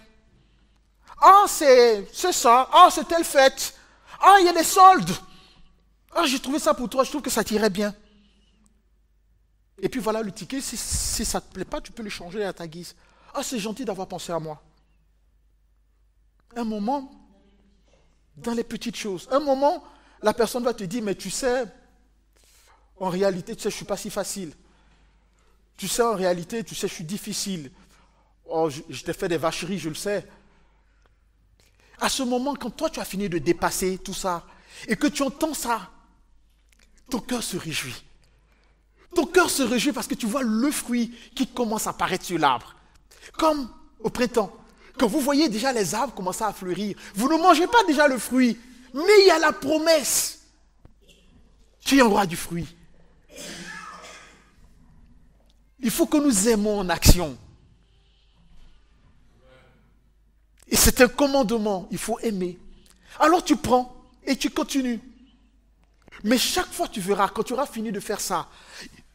Ah, c'est ça. Ah, c'est telle fête. Ah, il y a des soldes. Ah, j'ai trouvé ça pour toi. Je trouve que ça t'irait bien. Et puis voilà le ticket. Si ça ne te plaît pas, tu peux le changer à ta guise. Ah, c'est gentil d'avoir pensé à moi. Un moment, dans les petites choses. Un moment, la personne va te dire, mais tu sais, en réalité, tu sais, je ne suis pas si facile. Tu sais, en réalité, tu sais, je suis difficile. Oh, je t'ai fait des vacheries, je le sais. À ce moment, quand toi, tu as fini de dépasser tout ça, et que tu entends ça ton cœur se réjouit. Ton cœur se réjouit parce que tu vois le fruit qui commence à apparaître sur l'arbre. Comme au printemps, quand vous voyez déjà les arbres commencer à fleurir, vous ne mangez pas déjà le fruit, mais il y a la promesse qu'il y aura du fruit. Il faut que nous aimons en action. Et c'est un commandement, il faut aimer. Alors tu prends et tu continues. Mais chaque fois tu verras, quand tu auras fini de faire ça,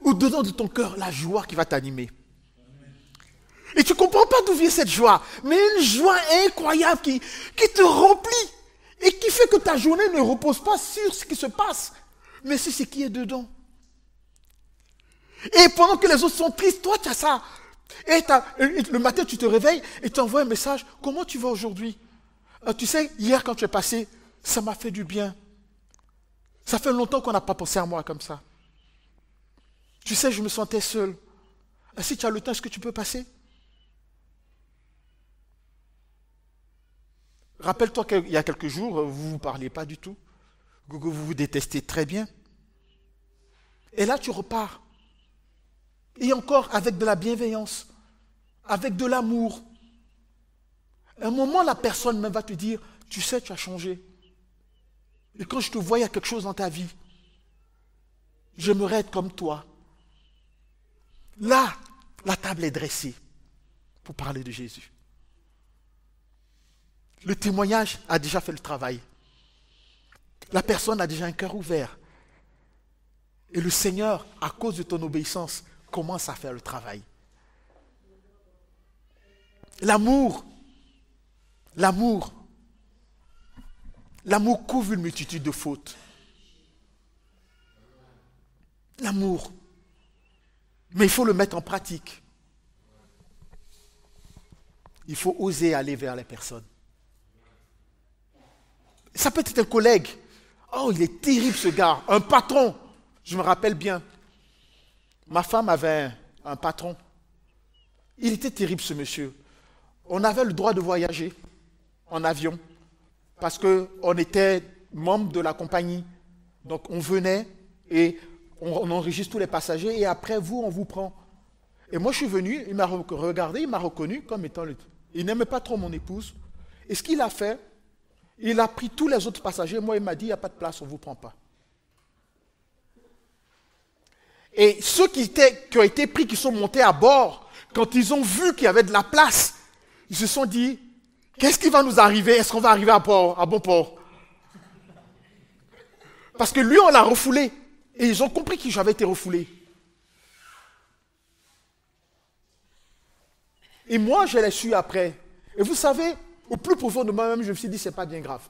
au-dedans de ton cœur, la joie qui va t'animer. Et tu ne comprends pas d'où vient cette joie, mais une joie incroyable qui te remplit et qui fait que ta journée ne repose pas sur ce qui se passe, mais sur ce qui est dedans. Et pendant que les autres sont tristes, toi tu as ça. Et le matin tu te réveilles et tu envoies un message. Comment tu vas aujourd'hui? Tu sais, hier quand tu es passé, ça m'a fait du bien. Ça fait longtemps qu'on n'a pas pensé à moi comme ça. Tu sais, je me sentais seul. Si tu as le temps, est-ce que tu peux passer? Rappelle-toi qu'il y a quelques jours, vous ne vous parliez pas du tout. Que vous vous détestez très bien. Et là, tu repars. Et encore avec de la bienveillance, avec de l'amour. À un moment, la personne même va te dire, tu sais, tu as changé. Et quand je te vois, il y a quelque chose dans ta vie. J'aimerais être comme toi. Là, la table est dressée pour parler de Jésus. Le témoignage a déjà fait le travail. La personne a déjà un cœur ouvert. Et le Seigneur, à cause de ton obéissance, commence à faire le travail. L'amour couvre une multitude de fautes. L'amour. Mais il faut le mettre en pratique. Il faut oser aller vers les personnes. Ça peut être un collègue. Oh, il est terrible ce gars. Un patron. Je me rappelle bien. Ma femme avait un patron. Il était terrible ce monsieur. On avait le droit de voyager en avion parce qu'on était membre de la compagnie. Donc on venait et on enregistre tous les passagers et après vous, on vous prend. Et moi je suis venu, il m'a regardé, il m'a reconnu comme étant le... Il n'aimait pas trop mon épouse. Et ce qu'il a fait, il a pris tous les autres passagers. Moi il m'a dit, il n'y a pas de place, on ne vous prend pas. Et ceux qui ont été pris, qui sont montés à bord, quand ils ont vu qu'il y avait de la place, ils se sont dit, qu'est-ce qui va nous arriver? Est-ce qu'on va arriver à bon port? Parce que lui, on l'a refoulé. Et ils ont compris que j'avais été refoulé. Et moi, je l'ai su après. Et vous savez, au plus profond de moi-même, je me suis dit, c'est pas bien grave.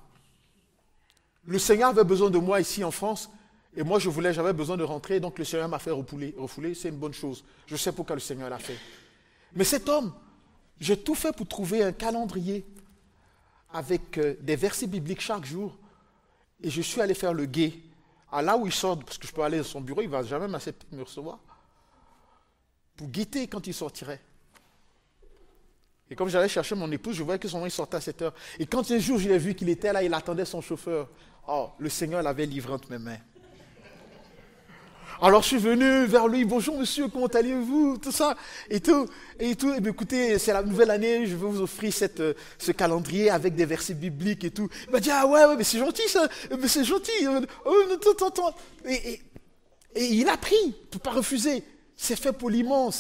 Le Seigneur avait besoin de moi ici en France. Et moi, j'avais besoin de rentrer, donc le Seigneur m'a fait refouler, c'est une bonne chose. Je sais pourquoi le Seigneur l'a fait. Mais cet homme, j'ai tout fait pour trouver un calendrier avec des versets bibliques chaque jour. Et je suis allé faire le guet. À là où il sort, parce que je peux aller dans son bureau, il ne va jamais me recevoir. Pour guetter quand il sortirait. Et comme j'allais chercher mon épouse, je voyais que son nom il sortait à 7 heures. Et quand un jour je l'ai vu qu'il était là, il attendait son chauffeur. Oh, le Seigneur l'avait livré entre mes mains. Alors je suis venu vers lui, bonjour monsieur, comment allez-vous, tout ça, et tout. Et bien, écoutez, c'est la nouvelle année, je vais vous offrir ce calendrier avec des versets bibliques et tout. Il m'a dit, ah ouais, mais c'est gentil ça, mais c'est gentil. Et il a pris, il ne peut pas refuser. C'est fait poliment,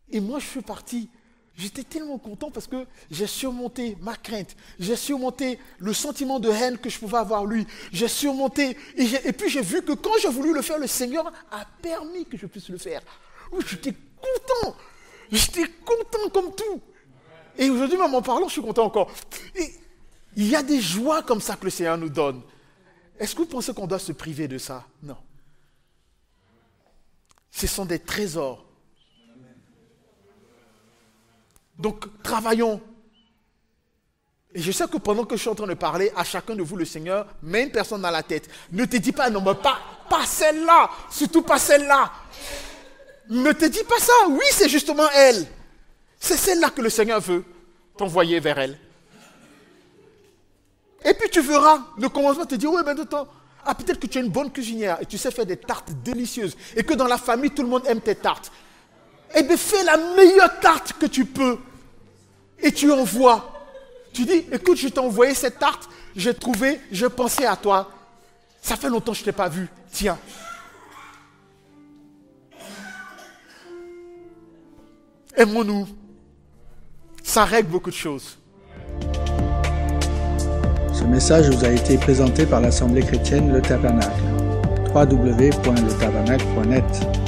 Et moi je suis parti. J'étais tellement content parce que j'ai surmonté ma crainte. J'ai surmonté le sentiment de haine que je pouvais avoir lui. J'ai surmonté. Et puis j'ai vu que quand j'ai voulu le faire, le Seigneur a permis que je puisse le faire. Oui, j'étais content. J'étais content comme tout. Et aujourd'hui, même en parlant, je suis content encore. Et il y a des joies comme ça que le Seigneur nous donne. Est-ce que vous pensez qu'on doit se priver de ça? Non. Ce sont des trésors. Donc, travaillons. Et je sais que pendant que je suis en train de parler, à chacun de vous, le Seigneur met une personne dans la tête. Ne te dis pas, non, mais pas celle-là. Surtout pas celle-là. Ne te dis pas ça. Oui, c'est justement elle. C'est celle-là que le Seigneur veut t'envoyer vers elle. Et puis tu verras, le commencement te dit, oui, mais attends, Ah, peut-être que tu es une bonne cuisinière et tu sais faire des tartes délicieuses et que dans la famille, tout le monde aime tes tartes. Eh bien, fais la meilleure tarte que tu peux et tu envoies. Tu dis, écoute, je t'ai envoyé cette tarte, j'ai trouvé, je pensais à toi. Ça fait longtemps que je ne t'ai pas vu. Tiens. Aimons-nous. Ça règle beaucoup de choses. Ce message vous a été présenté par l'Assemblée chrétienne Le Tabernacle. www.letabernacle.net